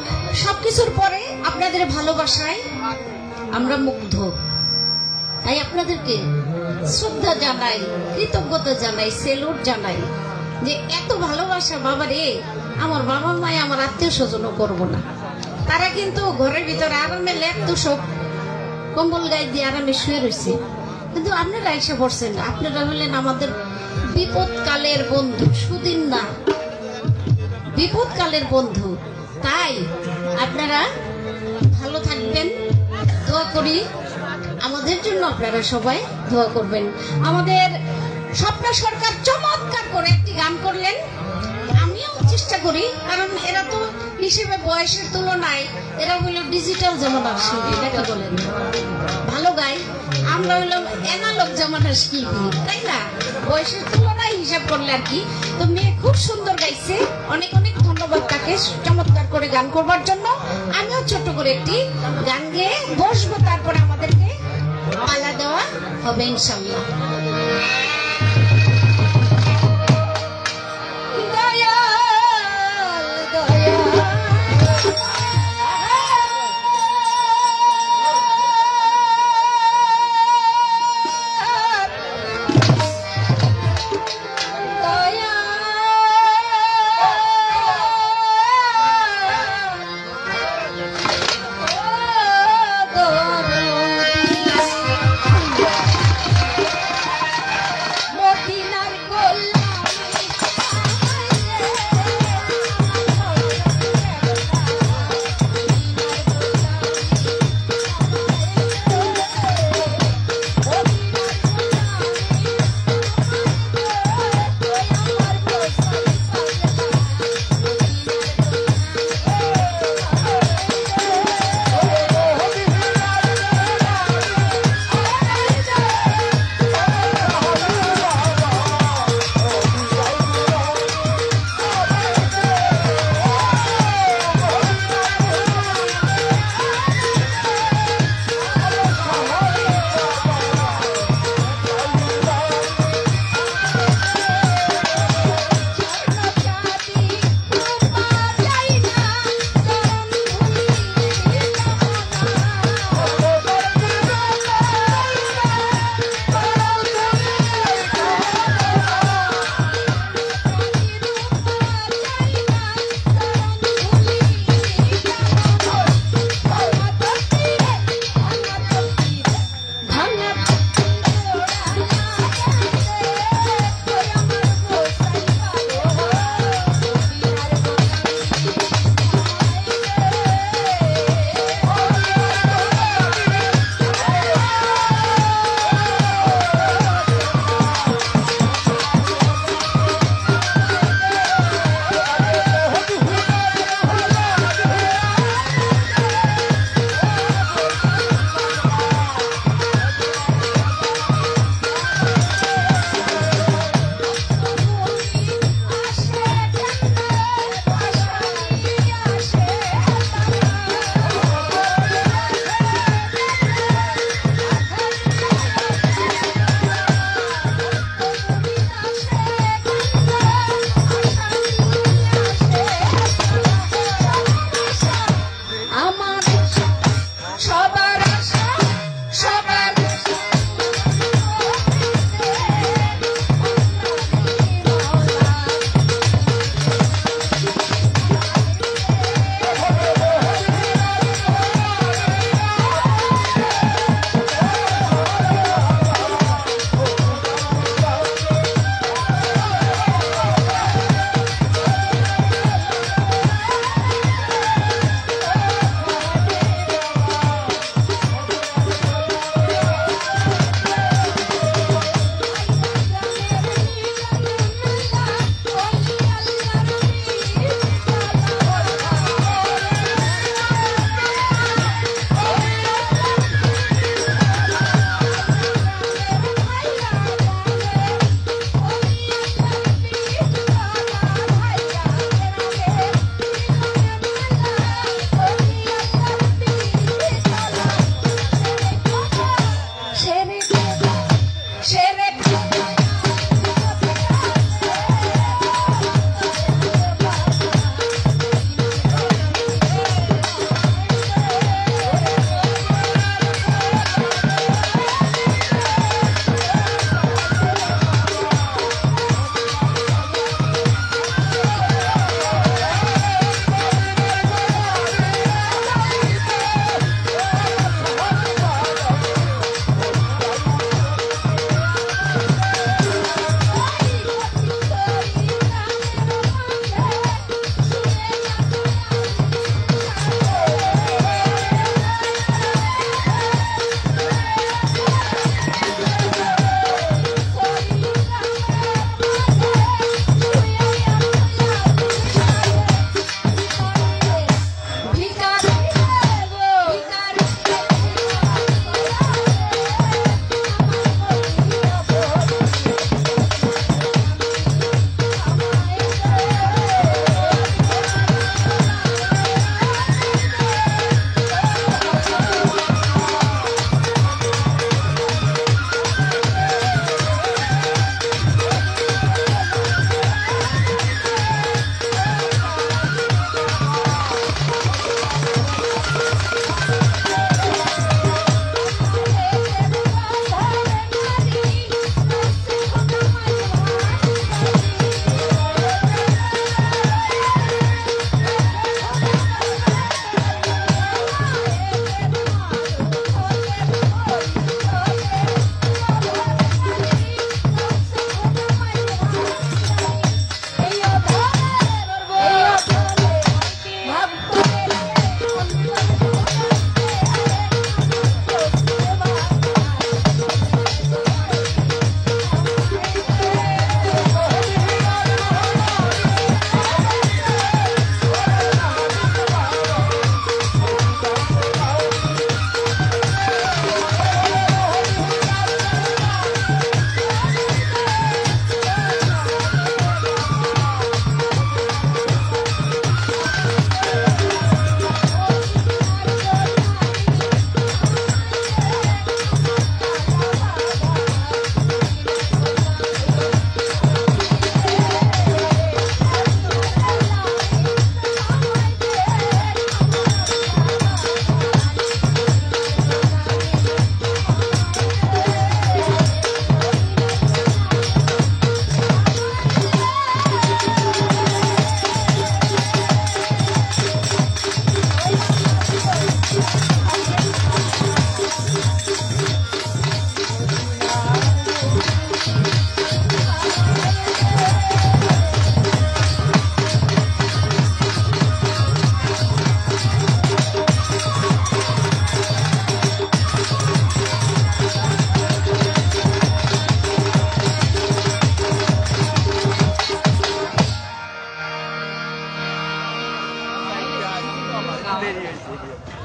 সবকিছুর পরে আপনাদের ভালোবাসায় আমরা মুগ্ধ। তাই আপনাদেরকে শ্রদ্ধা জানাই, কৃতজ্ঞতা জানাই, সেলুট জানাই যে এত ভালোবাসা। বাবা রে, আমার বাবা মায় আমার আত্মীয় স্বজনও করবো না। তারা কিন্তু ঘরের ভিতরে আরামে ল্যাপ তোষক কম্বল গায়ে দিয়ে আরামে শুয়ে রয়েছে, কিন্তু আপনারা এসে পড়ছেন। আপনারা হলেন আমাদের বিপদকালের বন্ধু, সুদিন না, বিপদকালের বন্ধু। তাই আপনারা ভালো থাকবেন, দোয়া করি। আমাদের জন্য আপনারা সবাই দোয়া করবেন। আমাদের স্বপ্ন সরকার চমৎকার করে একটি গান করলেন, আমিও চেষ্টা করি, কারণ এরা তো হিসেবে বয়সের তুলনায় এরা হইল ডিজিটাল জামানার শিল্পী, নাকি বলেন? ভালো গায়। আমরা হইলাম অ্যানালগ জামানার শিল্পী, তাই না? বয়সের তুলনায় হিসাব করলে আর কি। তো মেয়ে খুব সুন্দর গাইছে, অনেক অনেক ধন্যবাদ তাকে চমৎকার করে গান করবার জন্য। আমিও ছোট্ট করে একটি গান গেয়ে বসবো, তারপরে আমাদেরকে পালা দেওয়া হবে ইনশাল্লাহ। শেরে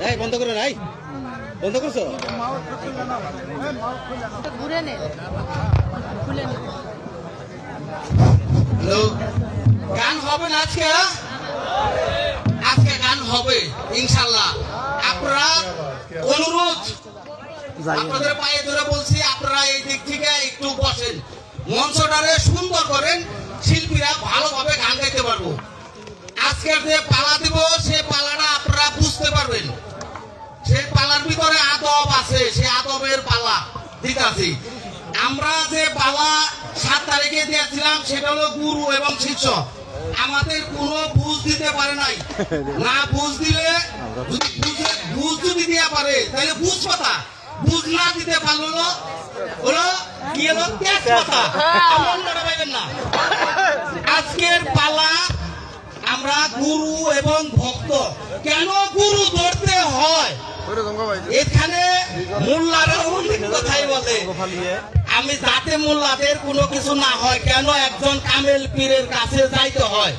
এই বন্ধ করে নাই বন্ধ করছো
ঘুরে নে খুলে নে
হ্যালো গান হবে না আজকে আজকে গান হবে ইনশাআল্লাহ আপনারা অনুরোধ আপনাদের পায়ে ধরে বলছি আপনারা এই দিক থেকে একটু বসেন মঞ্চটারে সুন্দর করেন শিল্পীরা ভালোভাবে গান গাইতে পারবো আজকের যে পালা দিব সে পালাটা আপনারা বুঝতে পারবেন সেই পালার ভিতরে আদব আছে সেই আদবের পালা দিতাছি আমরা যে পালা 7 তারিখে দিয়েছিলাম সেটা হলো গুরু এবং শিষ্য আমাদের কোনো বুঝ দিতে পারে নাই না বুঝ দিলে বুঝ যদি দিয়া পারে তাহলে বুঝ কথা বুঝ না দিতে পারলো হলো কি হলো তেজ কথা এমন লড়া পাইবেন না আজকের পালা আমরা গুরু এবং ভক্ত কেন গুরু ধরতে হয় এখানে মোল্লারা অনেক কথাই বলে আমি যাতে মোল্লাদের কোনো কিছু না হয় কেন একজন কামেল পীরের কাছে যাইতে হয়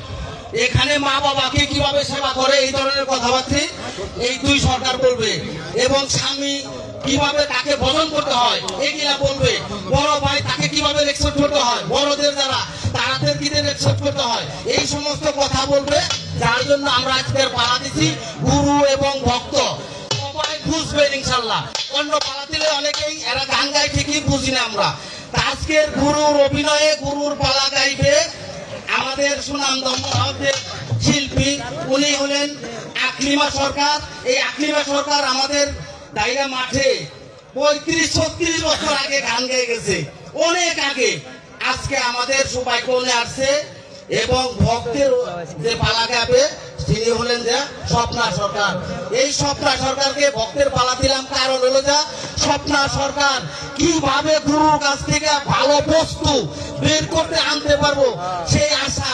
এখানে মা বাবাকে কিভাবে সেবা করে এই ধরনের কথাবার্তা এই দুই সরকার বলবে এবং স্বামী কিভাবে তাকে ভজন করতে হয় এগুলা বলবে বড় ভাই তাকে কিভাবে রেসপেক্ট করতে হয় বড়দের যারা তাদের কি রেসপেক্ট করতে হয় এই সমস্ত কথা বলবে যার জন্য আমরা আজকের পালা দিচ্ছি গুরু এবং ভক্ত সবাই বুঝবেন ইনশাল্লাহ অন্য পালা দিলে অনেকেই এরা গান গাই ঠিকই বুঝি না আমরা আজকের গুরুর অভিনয়ে গুরুর পালা গাইবে আমাদের সুনামধন্য আমাদের শিল্পী, উনি হলেন আকলিমা সরকার। এই আকলিমা সরকার আমাদের দাইরা মাঠে 35-36 বছর আগে গান গেয়ে গেছে, অনেক আগে। আজকে আমাদের সৌভাগ্য নিয়ে আসছে এবং ভক্তের যে পালা গাবে তিনি হলেন যে স্বপ্না সরকার। এই স্বপ্না সরকারকে ভক্তের পালা দিলাম, কারণ হলো যা স্বপ্না সরকার কিভাবে গুরুর কাছ থেকে ভালো বস্তু বের করতে আনতে পারবো সেই আশা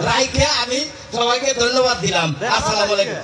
রাইখে আমি সবাইকে ধন্যবাদ দিলাম। আসসালামু আলাইকুম।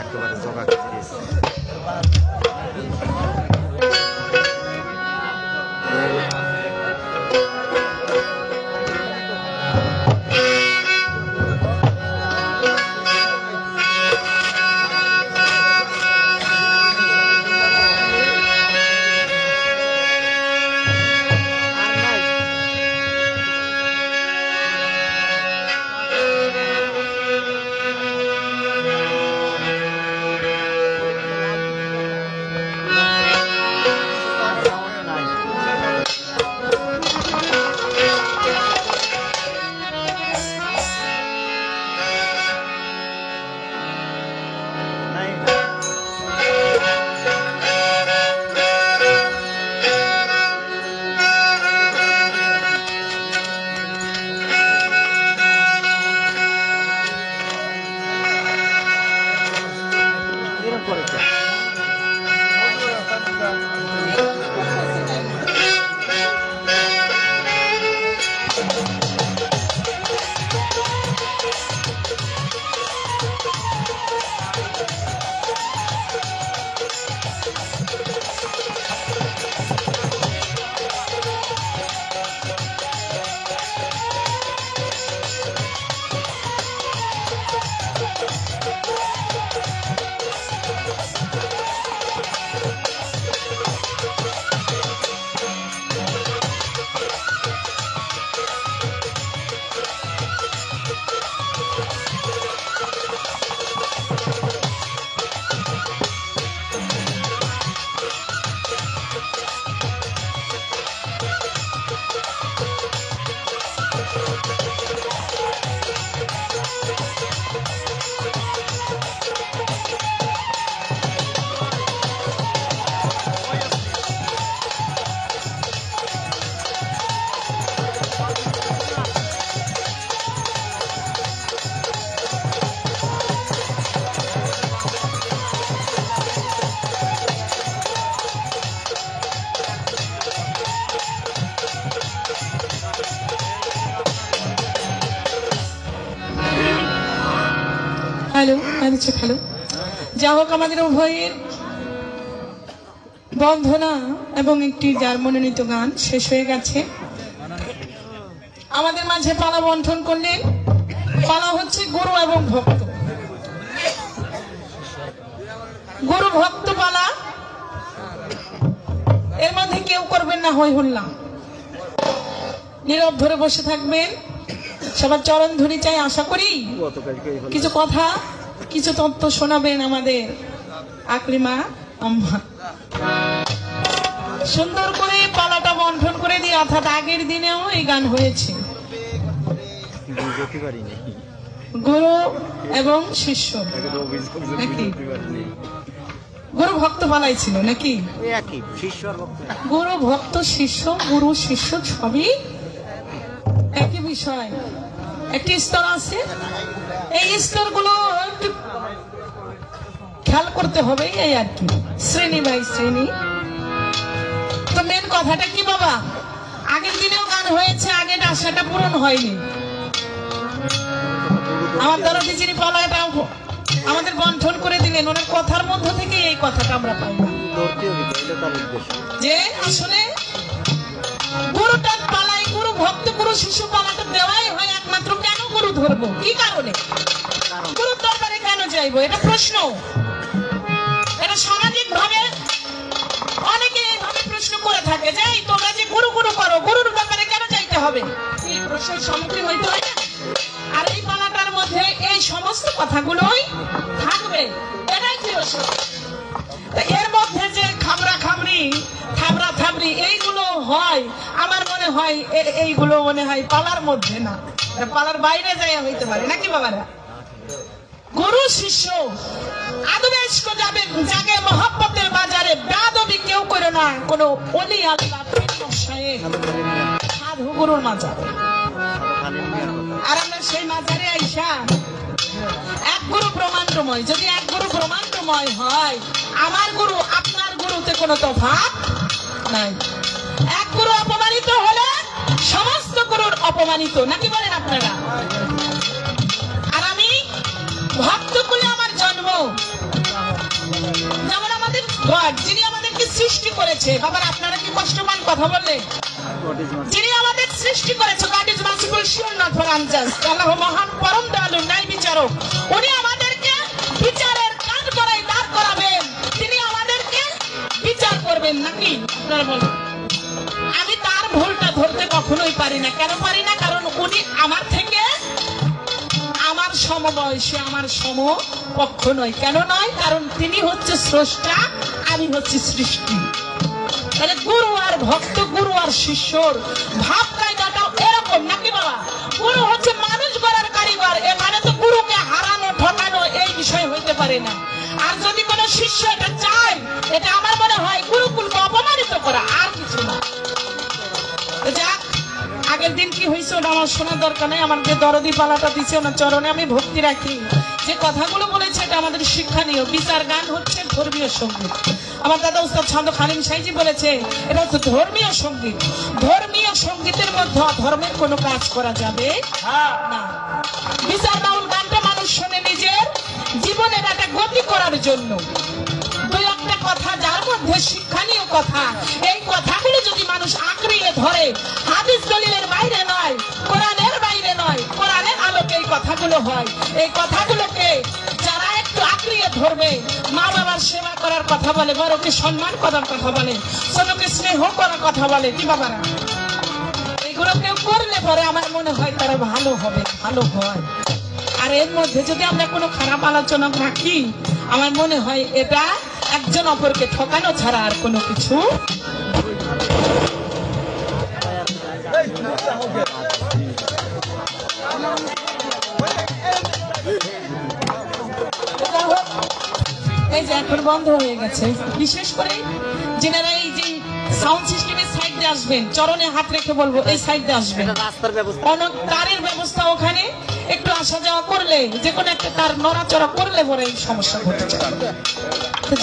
একেবারে জগা দিয়েছে।
Hello, hello. যা হোক, আমাদের উভয়ের বন্ধনা এবং একটি যার মনোনীত গান শেষ হয়ে গেছে। আমাদের মাঝে পালা বন্টন করলেন। পালা হচ্ছে গুরু এবং ভক্ত। গুরু ভক্ত পালা এর মধ্যে কেউ করবেন না হই হুল্লা, নীরব ধরে বসে থাকবেন। সবার চরণ ধরি চাই, আশা করি কিছু কথা কিছু তত্ত্ব শোনাবেন আমাদের আকলিমা আম্মা। সুন্দর করে পালাটা বন্টন করে দিয়ে, অর্থাৎ আগের দিনেও এই গান হয়েছে, গুরু এবং শিষ্য নাকি? গুরু ভক্ত পালাই ছিল নাকি? গুরু ভক্ত শিষ্য, গুরু শিষ্য সবই একই বিষয়। একটি স্তর আছে, এই স্তরগুলো একটু খেয়াল করতে হবে, এই আর কি, শ্রেণী বাই শ্রেণী। তো মেন কথাটা কি বাবা, আগের দিনেও গান হয়েছে, আগের আশাটা পূরণ হয়নি। আমার দরদি যিনি পালাটা আমাদের বন্টন করে দিলেন, ওনার কথার মধ্য থেকে এই কথাটা আমরা পাইলাম যে আসলে গুরুটার পালাই, গুরু ভক্ত গুরু শিশু পালাটা দেওয়াই হয় একমাত্র। কেন গুরু ধরবো, কি কারণে গুরুর দরবারে কেন যাইবো, এটা প্রশ্ন। এটা সামাজিক ভাবে অনেকে এইভাবে প্রশ্ন করে থাকে যে তোমরা যে গুরু গুরু করো, গুরুর ব্যাপারে কেন যাইতে হবে, এই প্রশ্নের সম্মুখীন হইতে হয় না? আর এই পালাটার মধ্যে এই সমস্ত কথাগুলোই থাকবে, এটাই এর মধ্যে যে খামরা খামরি থাবরা থাবরি এইগুলো হয়, আমার মনে হয় এইগুলো মনে হয় পালার মধ্যে না, পালার বাইরে যাই হইতে পারে নাকি বাবারা? গুরু শিষ্য আদবেশক যাবে জাগে মহব্বতের বাজারে, বেয়াদবি কেউ করে না কোনো ওলি আল্লাহ সাধু গুরুর মাজারে। আর আমরা সেই মাজারে আইসা এক গুরু ব্রহ্মাণ্ডময়, যদি এক গুরু ব্রহ্মাণ্ডময় হয়, আমার গুরু আপনার গুরুতে কোনো তফাৎ নাই। এক গুরু অপমানিত হলে সমস্ত গুরুর অপমানিত, নাকি বলেন আপনারা? আর আমি ভক্ত কুলে আমার জন্ম, যেমন আমাদের গড যিনি আমাদেরকে সৃষ্টি করেছে, বাবার আপনারা কি কষ্টমান কথা বললেন? যিনি আমাদের সৃষ্টি করেছে, God is merciful, sure not for unjust, Allah মহান পরম দয়ালু ন্যায় বিচারক, উনি আমাদেরকে বিচারের কাজ করাই দাঁড় করাবেন, তিনি আমাদেরকে বিচার করবেন নাকি? আপনারা বলেন। আমি তার ভুলটা ধরতে কখনোই পারি না। কেন পারি না? কারণ উনি আমার থেকে আমার সমবয়সী, আমার সমপক্ষ নয়। কেন নয়? কারণ তিনি হচ্ছে স্রষ্টা, আমি হচ্ছে সৃষ্টি। তাহলে গুরু আর ভক্ত, গুরু আর শিষ্যর ভাব কায়দাটাও এরকম নাকি বাবা? গুরু হচ্ছে মানুষ গড়ার কারিগর, এখানে তো গুরুকে হারানো ঠকানো এই বিষয় হইতে পারে না। আর যদি কোনো শিষ্য এটা চায়, এটা আমার মনে হয় গুরুকুলকে অপমানিত করা, আর কিছু না। যাক, আগের দিন কি হয়েছে ওটা আমার শোনার দরকার নেই। আমার যে দরদি পালাটা দিচ্ছে ওনার চরণে আমি ভক্তি রাখি। যে কথাগুলো বলেছে এটা আমাদের শিক্ষণীয়। বিচার গান হচ্ছে ধর্মীয় সঙ্গীত। আমার দাদা উস্তাদ ছান্দ খালিম সাইজি বলেছে এটা হচ্ছে ধর্মীয় সঙ্গীত। ধর্মীয় সঙ্গীতের মধ্যে ধর্মের কোনো কাজ করা যাবে না। বিচার বাউল গানটা মানুষ শোনে নিজের জীবনের একটা গতি করার জন্য। দুই একটা কথা যার মধ্যে শিক্ষণীয় কথা, এই কথাগুলো যদি মানুষ আঁকড়িয়ে ধরে, হাদিস দলিলের বাইরে নয়, কোরআনের বাইরে নয়, কোরআনের আলোকে এই কথাগুলো হয়। এই কথাগুলোকে যারা একটু আঁকড়িয়ে ধরবে, মা বাবার সেবা করার কথা বলে, বড়কে সম্মান করার কথা বলে, ছোটকে স্নেহ করার কথা বলে, কি বাবারা? এগুলো কেউ করলে পরে আমার মনে হয় তারা ভালো হবে, ভালো হয়। আর এর মধ্যে যদি আমরা কোনো খারাপ আলোচনা রাখি, আমার মনে হয় এটা একজন অপরকে ঠকানো ছাড়া আর কোনো কিছু। এই যে এখন বন্ধ হয়ে গেছে, বিশেষ করে যেনারা এই যে সাউন্ড সিস্টেমের সাইড দিয়ে আসবেন, চরণে হাত রেখে বলবো এই সাইড দিয়ে আসবেন। অনেক তারের ব্যবস্থা, ওখানে একটু আসা যাওয়া করলে, যে কোনো একটা তার নড়াচড়া করলে পরে এই সমস্যা ঘটে যাবে।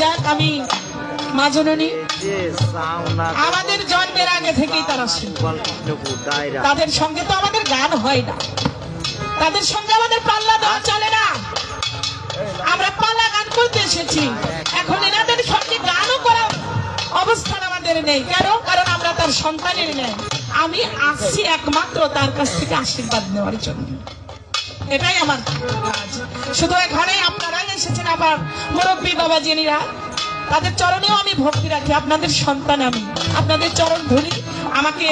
যাক, আমি মা জননী আমাদের জন্মের আগে থেকেই তারা শিল্প, তাদের সঙ্গে তো আমাদের গান হয় না, তাদের সঙ্গে আমাদের পাল্লা দেওয়া চলে না। আমরা পাল্লা গান করতে এসেছি, এখন এনাদের সঙ্গে গানও করার অবস্থান আমাদের নেই। কেন? কারণ আমরা তার সন্তানের নেই। আমি আসছি একমাত্র তার কাছ থেকে আশীর্বাদ নেওয়ার জন্য, এটাই আমার কাজ। শুধু এখানে আপনারাই এসেছেন, আবার মুরব্বী বাবা যিনিরা তাদের চরণেও আমি ভক্তি রাখি। আপনাদের সন্তান আমি, আপনাদের চরণ ধরি, আমাকে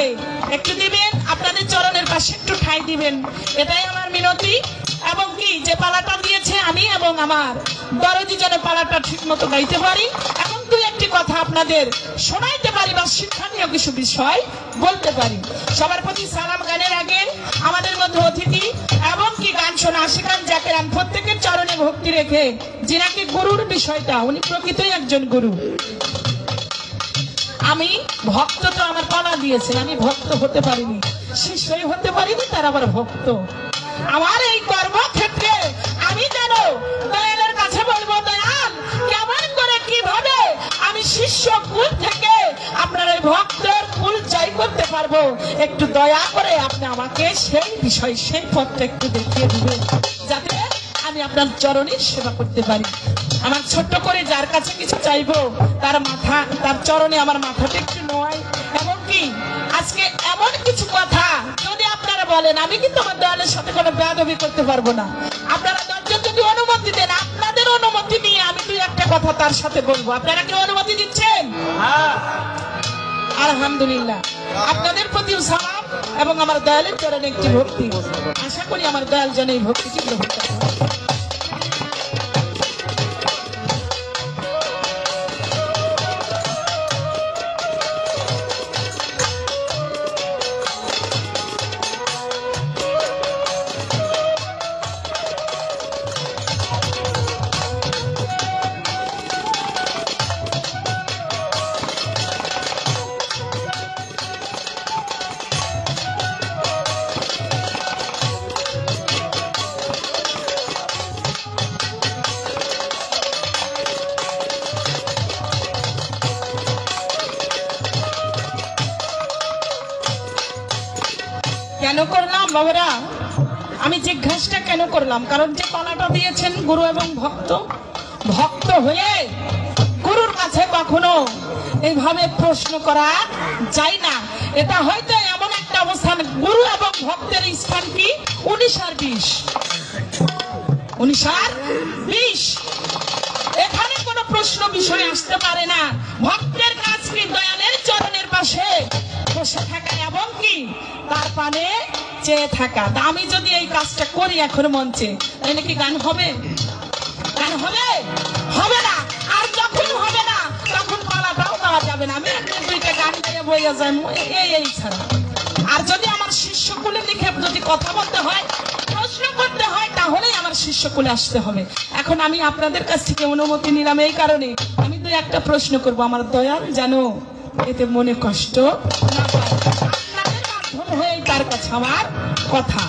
একটু দিবেন, আপনাদের চরণের পাশে একটু ঠাঁই দিবেন, এটাই আমার মিনতি। এবং কি যে পালাটা দিয়েছে আমি এবং আমার দরদি যেন পালাটা ঠিক মতো গাইতে পারি। এখন দুই একটি কথা আপনাদের শোনাইতে পারি বা শিক্ষণীয় কিছু বিষয় বলতে পারি। সবার প্রতি সালাম। গানের আগে আমাদের মধ্যে অতিথি এবং কি গান শোনা আশিকান জাকেরান প্রত্যেকের চরণে ভক্তি রেখে যিনাকে গুরুর বিষয়টা, উনি প্রকৃতই একজন গুরু। আমি ভক্ত তো আমার পালা দিয়েছেন, আমি ভক্ত হতে পারিনি, শিষ্যই হতে পারিনি, তার আবার ভক্ত। আমার এই কর্মক্ষেত্রে আমি যেন দয়ালের কাছে বলবো, দয়াল কেমন করে কিভাবে আমি শিষ্য কুল থেকে আপনার এই ভক্তের কুল জয় করতে পারবো, একটু দয়া করে আপনি আমাকে সেই বিষয়, সেই পথটা একটু দেখিয়ে দিবেন, যাতে আমি আপনার চরণের সেবা করতে পারি। আমার ছোট্ট করে যার কাছে কিছু চাইবো, তার চরণে আমার মাথাটা একটু নোয়াই। এবং কি আজকে এমন কিছু কথা যদি আপনারা বলেন, আমি কিন্তু আমার দয়ালের সাথে কোনো বেয়াদবি করতে পারবো না। আপনারা দশজন যদি অনুমতি দেন, আপনাদের অনুমতি নিয়ে আমি দুই একটা কথা তার সাথে বলবো। আপনারা কি অনুমতি দিচ্ছেন? আলহামদুলিল্লাহ। আপনাদের প্রতিও সালাম এবং আমার দয়ালের চরণে একটি ভক্তি। আশা করি আমার দয়াল যেন এই ভক্তিটি গ্রহণ করে। কেন করলাম বাবারা? আমি জিজ্ঞাসা কেন করলাম? কারণ যে পালাটা দিয়েছেন গুরু এবং ভক্ত, ভক্ত হয়ে গুরুর কাছে কখনো এইভাবে প্রশ্ন করা যায় না। এটা হয়তো এমন একটা অবস্থান, গুরু এবং ভক্তের স্থান কি 19 আর 20, 19 আর 20। এখানে কোনো প্রশ্ন বিষয় আসতে পারে না। ভক্তের কাজ কি দয়ালের চরণের পাশে বসে থাকা এবং কি তার পানে চেয়ে থাকা। তা আমি যদি এই কাজটা করি এখন মঞ্চে, তাহলে কি গান হবে? গান হবে? হবে না। আর যখন হবে না তখন পালাটাও দেওয়া যাবে না। আমি দুইটা গান গাইয়ে বইয়া যাই এই ছাড়া। আর যদি আমার শিষ্যকুলে লিখে যদি কথা বলতে হয়, প্রশ্ন করতে হয়, তাহলেই আমার শিষ্যকুলে আসতে হবে। এখন আমি আপনাদের কাছ থেকে অনুমতি নিলাম এই কারণে, আমি দুই একটা প্রশ্ন করব, আমার দয়াল যেন এতে মনে কষ্ট না পায়। আপনাদের মাধ্যম হয়ে তার কাছে আমার কথা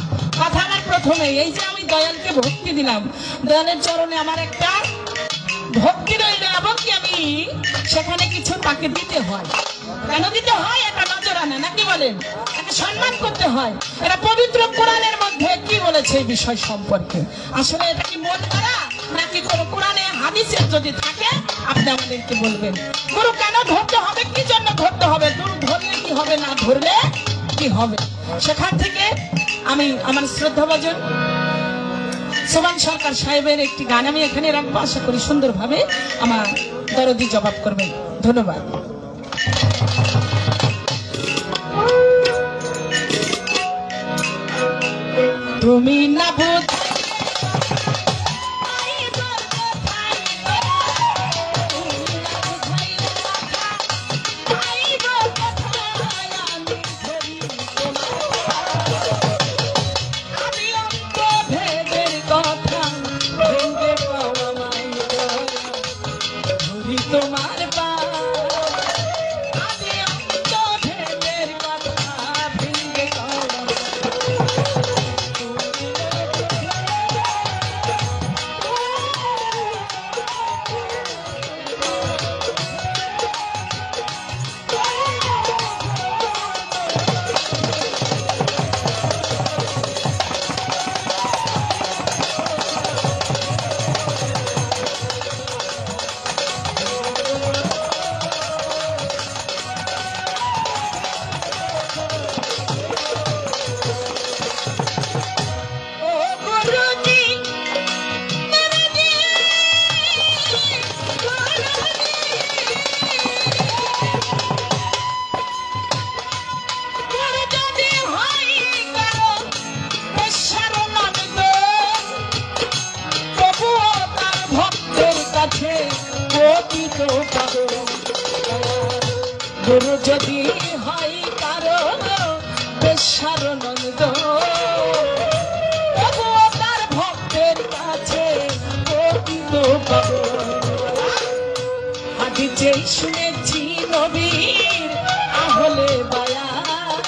আমার প্রথমে এই যে আমি দয়ালকে ভক্তি দিলাম, দয়ালের চরণে আমার একটা ভক্তি রইল এবং কি আমি সেখানে কিছু তাকে দিতে হয়। কেন দিতে হয়? এটা নজরানা, নাকি বলেন? এটা সম্মান করতে হয়। এটা পবিত্র কোরআনের মধ্যে কি বলেছে এই বিষয় সম্পর্কে? আসলে এটা কি মন করা নাকি কোন কোরআনে হাদিসের যদি থাকে আপনি আমাদেরকে বলবেন। গুরু কেন ধরতে হবে, কি জন্য ধরতে হবে, গুরু ধরলে কি হবে, না ধরলে কি হবে? সেখান থেকে আমি আমার শ্রদ্ধাভাজন সোমান সরকার সাহেবের একটি গান আমি এখানে রাখবো। আশা করি সুন্দরভাবে আমার দরদি জবাব করবেন। ধন্যবাদ। তুমি না তো পাবো। গুরু যদি হয় কারো বেশারনন্দ, তবুও তার ভক্তের কাছে পতিত পাবো। হাদিসে শুনেছি নবীর আহলে বায়াত,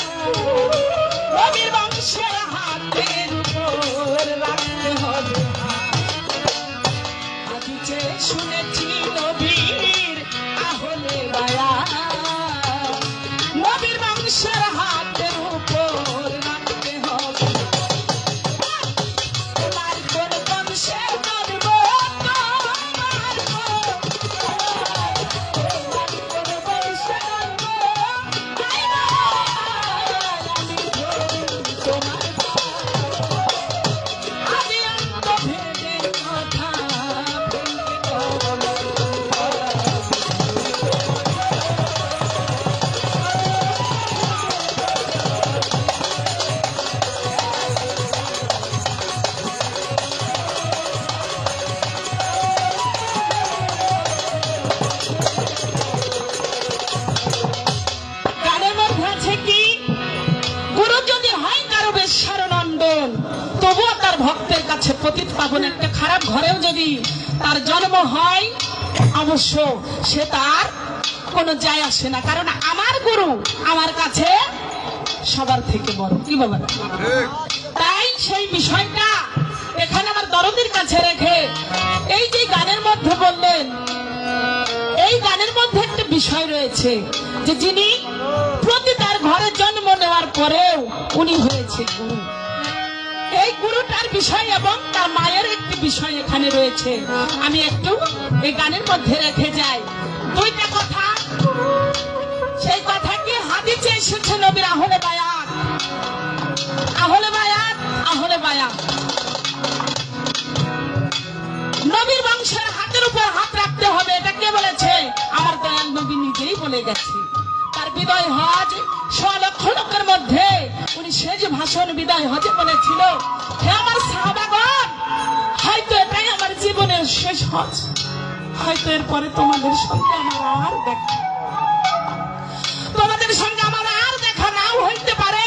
নবীর বংশের হাতের উপর রাখতে হবে হাত। হাদিসে শুনেছি নবীর আহলে বায়াত, নবীর বংশের হাতের উপর রাখতে হবে। তোমার কোন বংশে জন্ম, তোমার কোন বংশে জন্ম, তাই না আমি তোমার আদি অন্ত ভেদের কথা বলতে হবে। গানের মধ্যে আছে কি, গুরু যদি হয় কারো বেশারনন্দন, তবুও তার ভক্তের কাছে পতিত পাবন। একটা খারাপ ঘরেও যদি তার জন্ম হয়, অবশ্য সে তার কোনো যায় আসে না, কারণ আমার গুরু আমার কাছে সবার থেকে বড়। কি বাবা? তাই সেই বিষয়টা এখানে আমার দরদির কাছে রেখে এই যে গানের মধ্যে বললেন, এই গানের মধ্যে একটা বিষয় রয়েছে যে যিনি প্রতি তার ঘরে জন্ম নেওয়ার পরেও উনি হয়েছে গুরু। এই গুরুটার বিষয় এবং তার মায়ের একটি বিষয় এখানে রয়েছে, আমি একটু এই গানের মধ্যে রেখে যাই দুইটা কথা। সেই কথা কি হাদিসে এসেছে নবীর আহলে বায়াত, আহলে বায়াত, আহলে বায়াত। নবীর বংশের হাতের উপর হাত রাখতে হবে, এটা কে বলেছে? আমার দয়াল নবী নিজেই বলে গেছে। তার বিদায় হজ 100 লক্ষ লোকের মধ্যে উনি শেষ ভাষণ বিদায় হজে বলেছিল, হে আমার সাহাবাগণ, হয়তো এটাই আমার জীবনের শেষ হজ, হয়তো এরপরে তোমাদের সঙ্গে আমার আর দেখা, তোমাদের সঙ্গে আমার আর দেখা নাও হইতে পারে।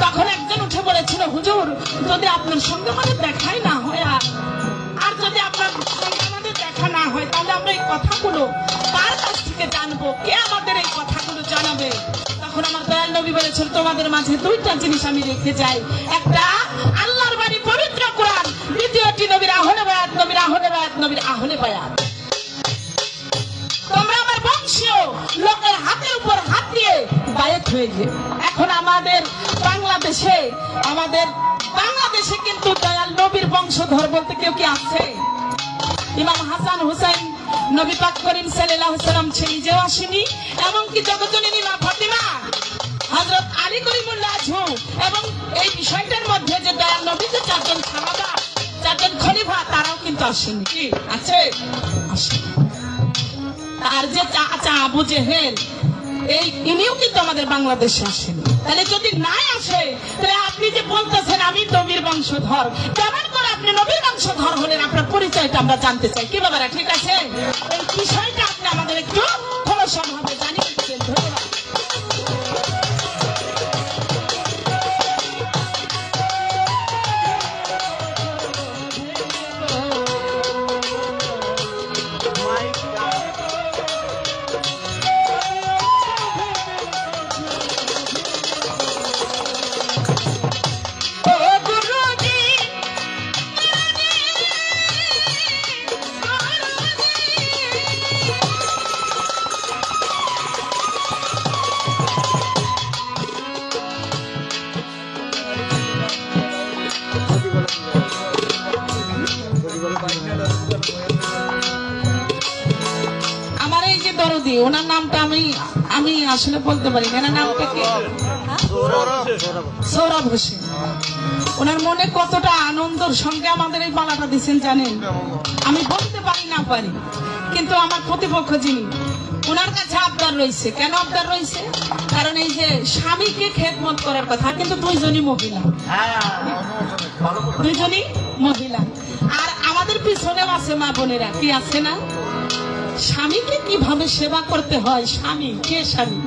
তখন একজন উঠে বলেছিল, হুজুর, যদি আপনার সঙ্গে আমাদের দেখাই না হয়, আর যদি আপনার সঙ্গে আমাদের দেখা না হয়, তাহলে আমরা এই কথাগুলো কার কাছ থেকে জানবো? কে আমাদের এই কথাগুলো জানাবে? তখন আমার দয়াল নবী বলেছেন, তোমাদের মাঝে দুইটা জিনিস আমি রেখে যাই, একটা আল্লাহর বাণী পবিত্র কোরআন, দ্বিতীয়টি নবীর আহলে বায়াত, নবীর আহলে বায়াত, নবীর আহলে বায়াত। তোমরা আমার বংশীয় লোকের হাতের উপর হাত দিয়ে বায়াত হয়ে যে। এখন আমাদের বাংলাদেশে কিন্তু দয়াল নবীর বংশধর বলতে কেউ কি আছে? ইমাম হাসান হুসাইন নবী পাক করিম সাল্লাল্লাহু আলাইহি ওয়াসাল্লাম সে নিজেও আসেনি, এমনকি জগজ্জননী মা ফাতিমা, হযরত আলী করিমুল্লাহ আজহু, এবং এই বিষয়টার মধ্যে যে দয়াল নবী যে 4 জন সাহাবা, 4 জন খলিফা, তারাও কিন্তু আসেনি। কি আছে? আসেনি। আর যে চাচা আবু জেহেল, এই ইনিও কিন্তু আমাদের বাংলাদেশে আসেনি। তাহলে যদি নাই আসে, তাহলে আপনি যে বলতেছেন আমি নবীর বংশধর, কেমন করে আপনি নবীর বংশধর হলেন? আপনার পরিচয়টা আমরা জানতে চাই। কি বাবারা, ঠিক আছে? এই বিষয়টা আপনি আমাদের একটু খোলসভাবে জানিয়ে দিবেন। ধন্যবাদ। আমার এই যে দরদি, ওনার নামটা আমি আসলে বলতে পারি না, এনার নামটা কি? সৌরভ হোসেন। ওনার মনে কতটা আনন্দের সঙ্গে আমাদের এই পালাটা দিচ্ছেন জানেন? আমি বলতে পারি না পারি, কিন্তু আমার প্রতিপক্ষ যিনি, ওনার কাছে আবদার রয়েছে। কেন আবদার রয়েছে? কারণ এই যে স্বামীকে খেদমত করার কথা, কিন্তু দুইজনই মহিলা, দুইজনই মহিলা। আর আমাদের পিছনেও আছে মা বোনেরা, কি আছে না? স্বামীকে কিভাবে সেবা করতে হয়। স্বামী কে? স্বামী।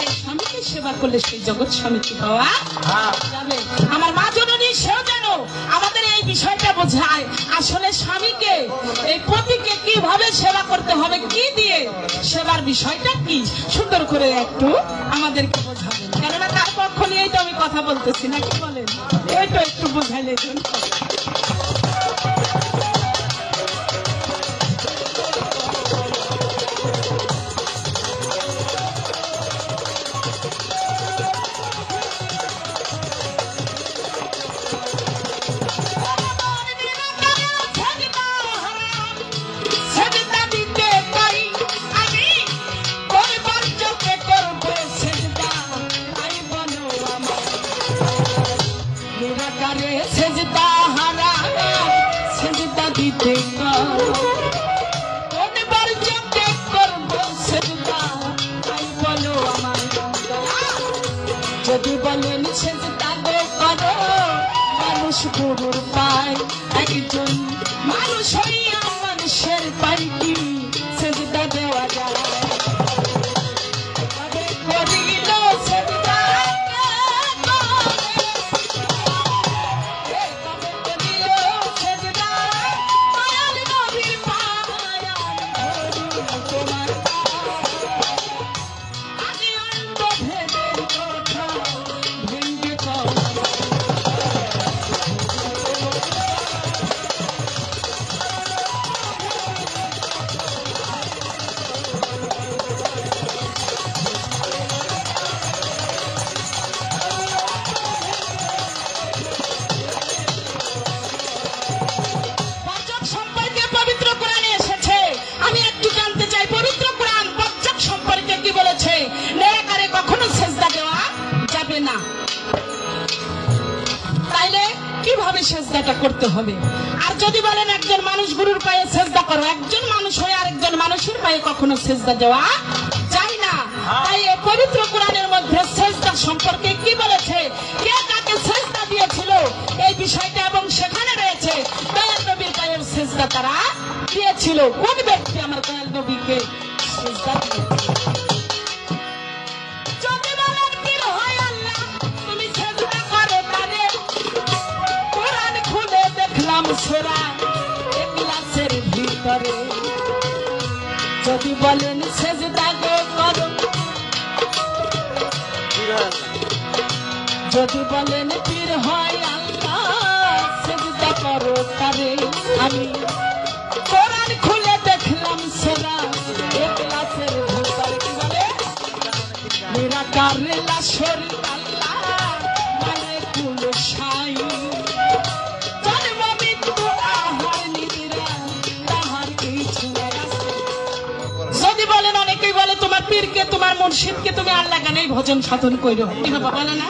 এই স্বামীকে সেবা করলে সেই জগৎ স্বামীকে পাওয়া যাবে। আমার মা জননী সেও যেন আমাদের এই বিষয়টা বোঝায়, আসলে স্বামীকে এই পতিকে কিভাবে সেবা করতে হবে, কি দিয়ে সেবার বিষয়টা কি, সুন্দর করে একটু আমাদেরকে বোঝাবেন। কেননা তার পক্ষ নিয়েই তো আমি কথা বলতেছি, না কি বলেন? এইটা একটু বোঝাইলে জন্য। যদি বলেন সেজদা গো করো, মানুষ গুরুর পায়, একজন মানুষ হইয়া মানুষের পায় কি সেজদা দেওয়া যায়? করিল সেজদা সেজদাটা করতে হবে। আর যদি বলেন একজন মানুষ গুরুর পায়ে সেজদা করো, একজন মানুষ হয়ে আরেকজন মানুষের পায়ে কখনো সেজদা দেওয়া যায় না। তাই এই পবিত্র কোরআনের মধ্যে সেজদা সম্পর্কে কি বলেছে, কে কাকে সেজদা দিয়েছিল এই বিষয়টা, এবং সেখানে রয়েছে দয়াল নবীর পায়ের সেজদা তারা দিয়েছিল। কোন ব্যক্তি আমার দয়াল নবীকে সেজদা দিয়েছিল? যদি বলেন সেজদা গো করো, যদি বলেন পীর হয় আল্লাহ সেজদা করো তারে, আমি কোরআন খুলে দেখলাম সেরা ক্লাসের ভিতরে। কি বলে? নিরাকার লাশরি আল্লাহ মানে কুল সাই, পীরকে তোমার মুর্শিদকে তুমি আল্লাহ গানেই ভজন সাধন করো, বলে না?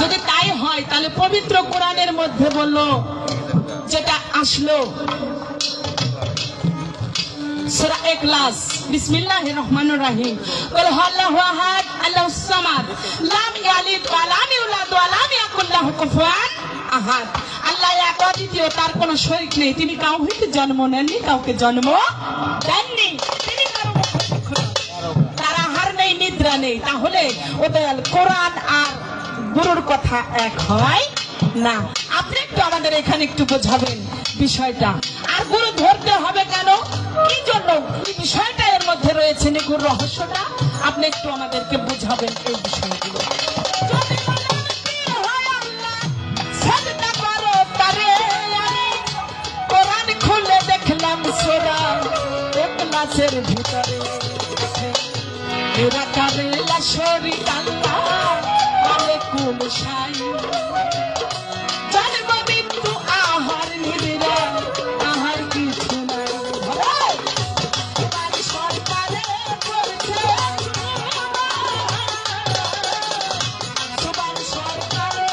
যদি তাই হয় তাহলে পবিত্র কোরআনের মধ্যে বললো যেটা আসলো সূরা ইখলাস, বিসমিল্লাহির রহমানির রহিম, কুল হুয়াল্লাহু আহাদ আল্লাহুস সামাদ লাম ইয়ালিদ ওয়া লাম ইউলাদ ওয়া লাম ইয়াকুল লাহু কুফুয়ান আহাদ। আল্লাহ এক, অদ্বিতীয়, তার কোনো শরীক নেই, তিনি কাউ হইতে জন্ম নেননি, কাউকে জন্ম দেননি, তিনি কারো নিদ্রা নেই। তাহলে ও দয়াল কোরআন আর গুরুর কথা এক হয় না। আপনি একটু আমাদের এখানে একটু বোঝাবেন বিষয়টা। আর গুরু ধরতে হবে কেন, কি জন্য, কি বিষয়টা এর মধ্যে রয়েছে, গুরুর রহস্যটা আপনি একটু আমাদেরকে বোঝাবেন এই বিষয়গুলো। কোরআন খুলে দেখলাম সূরা ইখলাসের ভিতরে নিরাকারে লাশরি আল্লাহ মানে কুল সাই, জন্ম মৃত্যু আহার নিদ্রা আহার কিছু নাই। সরকারে বলছে সরকারে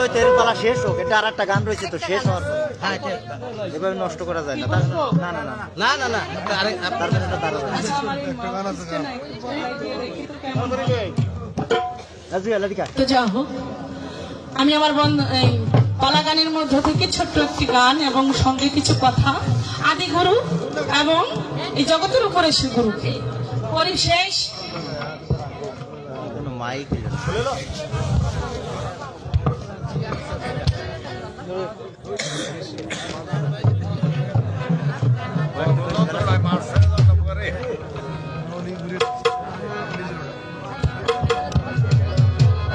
হইতে হইতে এর পালা শেষ হোক, এটা আর একটা গান রয়েছে তো শেষ হওয়ার পর। হ্যাঁ এভাবে নষ্ট করা যায় না। না না না না না না তার জন্য এটা দাঁড়াবে
তো যা হোক, আমি আমার এই পালা গানের মধ্য থেকে ছোট্ট একটি গান এবং সঙ্গে কিছু কথা আদি গুরু এবং এই জগতের উপরে সে গুরুকে পরিশেষ
মাইক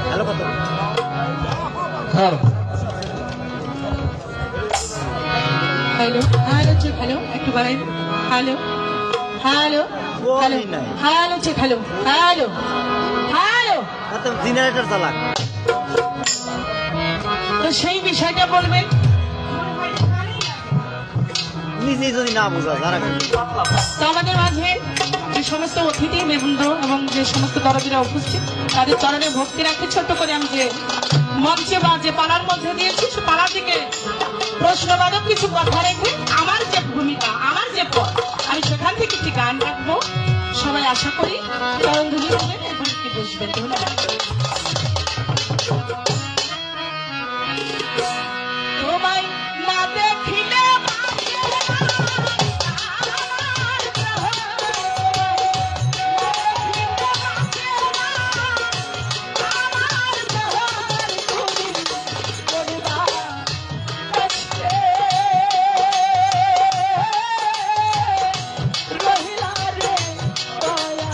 হ্যালো কত
হ্যালো হ্যালো চেক হ্যালো একটু বাড়াই hello hello hello hello check hello hello hello
generator চালাক
তো সেই বিষয়টা বলবেন
নিজেই যদি না বোঝা যারা
তো আমাদের মাঝে যে সমস্ত অতিথি মেহন্দ এবং যে সমস্ত দরদিরা উপস্থিত তাদের চরণে ভক্তি রাখতে ছোট্ট করে আমি যে মঞ্চে বা যে পাড়ার মধ্যে দিয়েছি সে পাড়া থেকে প্রশ্নবাদক কিছু কথা রেখে আমার যে ভূমিকা আমার যে পথ আমি সেখান থেকে একটি গান রাখবো। সবাই আশা করি চরণ ধুলি দেবেন এবং একটি বসবেন। ধন্যবাদ। তোমায় না দেখিলে রহিলা রে দয়া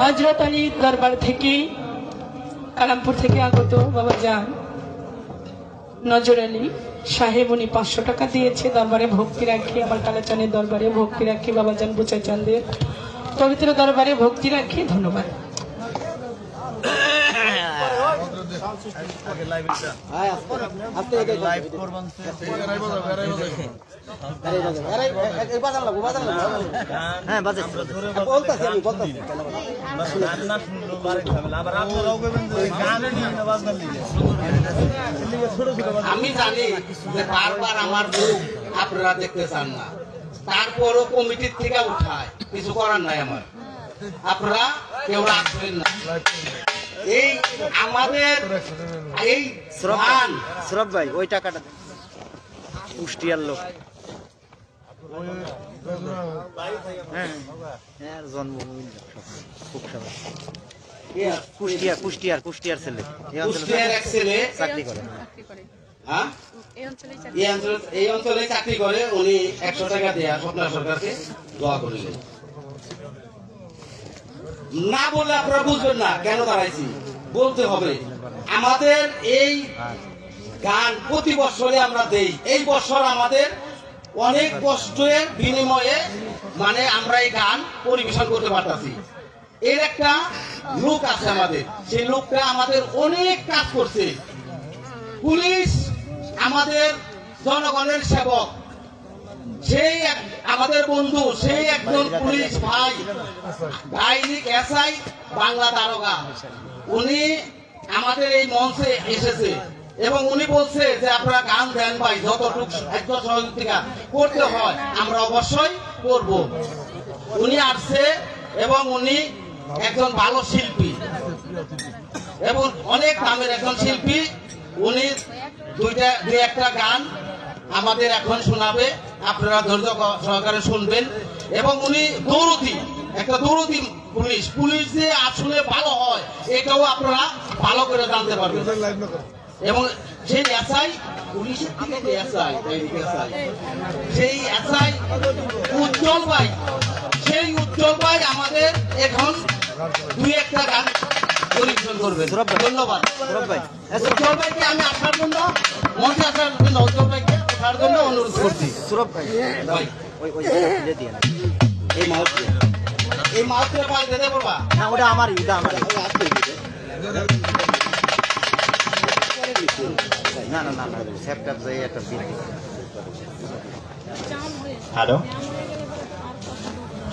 হযরত আলী দরবার থেকে কালামপুর থেকে আগত বাবা যান নজর আলী সাহেব, উনি 500 টাকা দিয়েছে দরবারে ভক্তি রাখি, আমার কালাচানের দরবারে ভক্তি রাখি, বাবা যান বুচাই চাঁদের পবিত্র দরবারে ভক্তি রাখি। ধন্যবাদ।
হ্যাঁ বাজে বলতেছি আমি বলতেছি
আমি জানি যে বারবার আমার মুখ আপনারা দেখতে চান না, তারপরও কমিটির থেকে উঠায়, কিছু করার নাই আমার, আপনারা কেউ রাখবেন না। এই আমাদের এই গান
সরব ভাই ওই টাকাটা কুষ্টিয়ার লোক, হ্যাঁ হ্যাঁ জন্মভূমি খুব সবাই কুষ্টিয়ার ছেলে
কুষ্টিয়ার এক ছেলে
চাকরি করে।
হ্যাঁ এই অঞ্চলে চাকরি করে, উনি 100 টাকা দেয়া স্বপ্না সরকারকে দোয়া করলেন। না বলে আপনারা বুঝবেন না কেন দাঁড়াইছি, বলতে হবে। আমাদের এই গান প্রতি বছরে আমরা দেই, এই বছর আমাদের অনেক কষ্টের বিনিময়ে মানে আমরা এই গান পরিবেশন করতে পারতাছি। এর একটা লোক আছে আমাদের, সেই লোকটা আমাদের অনেক কাজ করছে। পুলিশ আমাদের জনগণের সেবক, সেই আমাদের বন্ধু, সেই একজন পুলিশ ভাই গাইনিক এসআই বাংলা দারোগা, উনি আমাদের এই মঞ্চে এসেছে এবং উনি বলছে যে আপনারা গান দেন ভাই, যতটুকু সাহায্য সহযোগিতা করতে হয় আমরা অবশ্যই করব। উনি আসছে এবং উনি একজন ভালো শিল্পী এবং অনেক নামের একজন শিল্পী। উনি দুই একটা গান আমাদের এখন শোনাবে, আপনারা ধৈর্য সহকারে শুনবেন। এবং উনি একটা দৌড়তি পুলিশ যে আসলে ভালো হয় এটাও আপনারা ভালো করে জানতে পারবেন। এবং সেই এসআই পুলিশের থেকে এসআই সেই এসআই উজ্জ্বল ভাই, সেই উজ্জ্বল ভাই আমাদের এখন দুই একটা গান পরিবেশন করবেন। ধন্যবাদ
সরব ভাই
উজ্জ্বল ভাইকে আমি আসার জন্য, মঞ্চে আসার জন্য উজ্জ্বল ভাইকে আসার জন্য অনুরোধ করছি।
সরব ভাই
ভাই
ওই দিয়ে
এই মাউথে পাল দিতে পারবা
না, ওটা আমারই, ওটা আমারই। না না না না সেটআপ যাই একটা বিল।
হ্যালো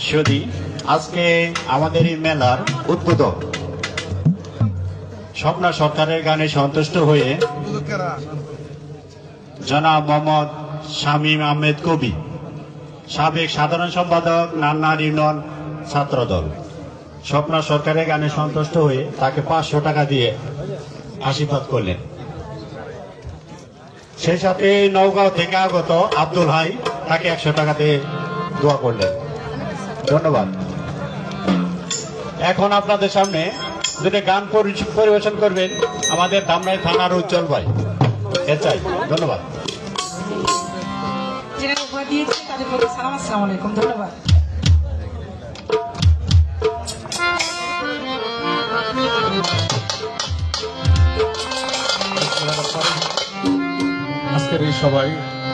সুধী, আজকে আমাদের এই মেলার উদ্বোধক স্বপ্না সরকারের গানে সন্তুষ্ট হয়ে জনাব মোহাম্মদ শামীম আহমেদ কবি, সাবেক সাধারণ সম্পাদক নান্নার ইউনিয়ন ছাত্রদল, স্বপ্না সরকারের গানে সন্তুষ্ট হয়ে তাকে 500 টাকা দিয়ে আশীর্বাদ করলেন। সেই সাথে নওগাঁও থেকে আগত আব্দুল হাই তাকে 100 টাকা দিয়ে দোয়া করলেন। ধন্যবাদ। এখন আপনাদের সামনে দুটো গান পরিবেশন করবেন আমাদের ধামরাই থানার উজ্জ্বল ভাই, চাই। ধন্যবাদ।
যারা উপহার দিয়েছে তাদের প্রতি সালাম, আসসালামু আলাইকুম। ধন্যবাদ।
আজকের এই সবাই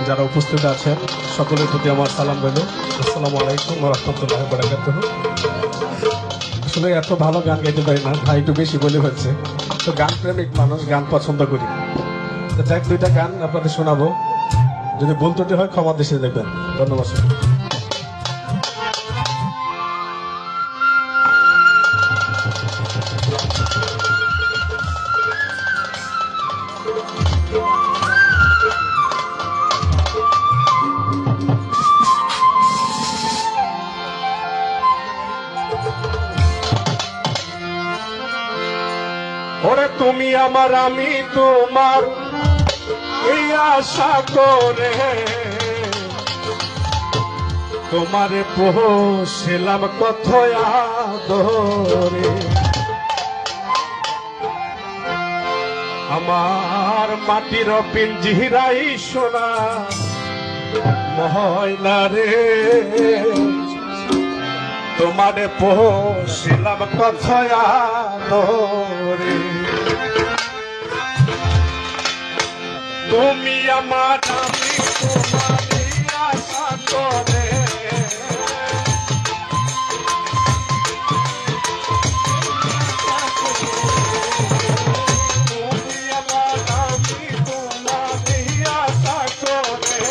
যারা উপস্থিত আছেন সকলের প্রতি আমার সালাম রইল। আসসালামু আলাইকুম ওয়া রাহমাতুল্লাহি ওয়া বারাকাতুহু। আসলে এত ভালো গান গাইতে পারি না ভাই, একটু বেশি বলে হচ্ছে। তো গান প্রেমিক মানুষ, গান পছন্দ করি। তো যাক, দুইটা গান আপনাদের শোনাবো, যদি ভুল ত্রুটি হয় ক্ষমা দৃষ্টিতে দেখবেন। ধন্যবাদ। ওরে তুমি আমার, আমি তোমার, এই আশা করে তোমারে পোষেলাম কত আদরে। আমার মাটির পিঞ্জিরাই সোনা ময়না রে, তোমারে পোষিলাম কথায়া ধরে তুমি আমার আমি তোমারই আশা করে তুমি আমার আমি তোমারই আশা করে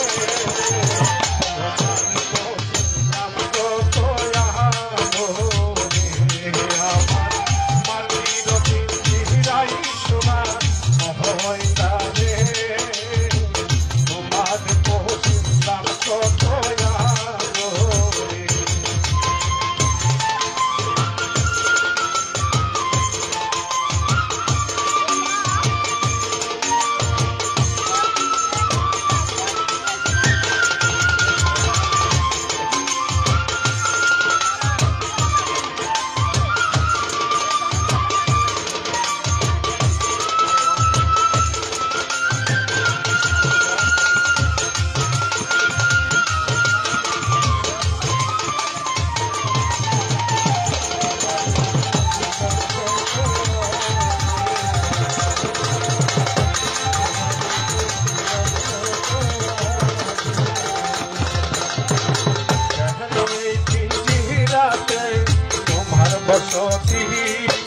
তোমার বসতি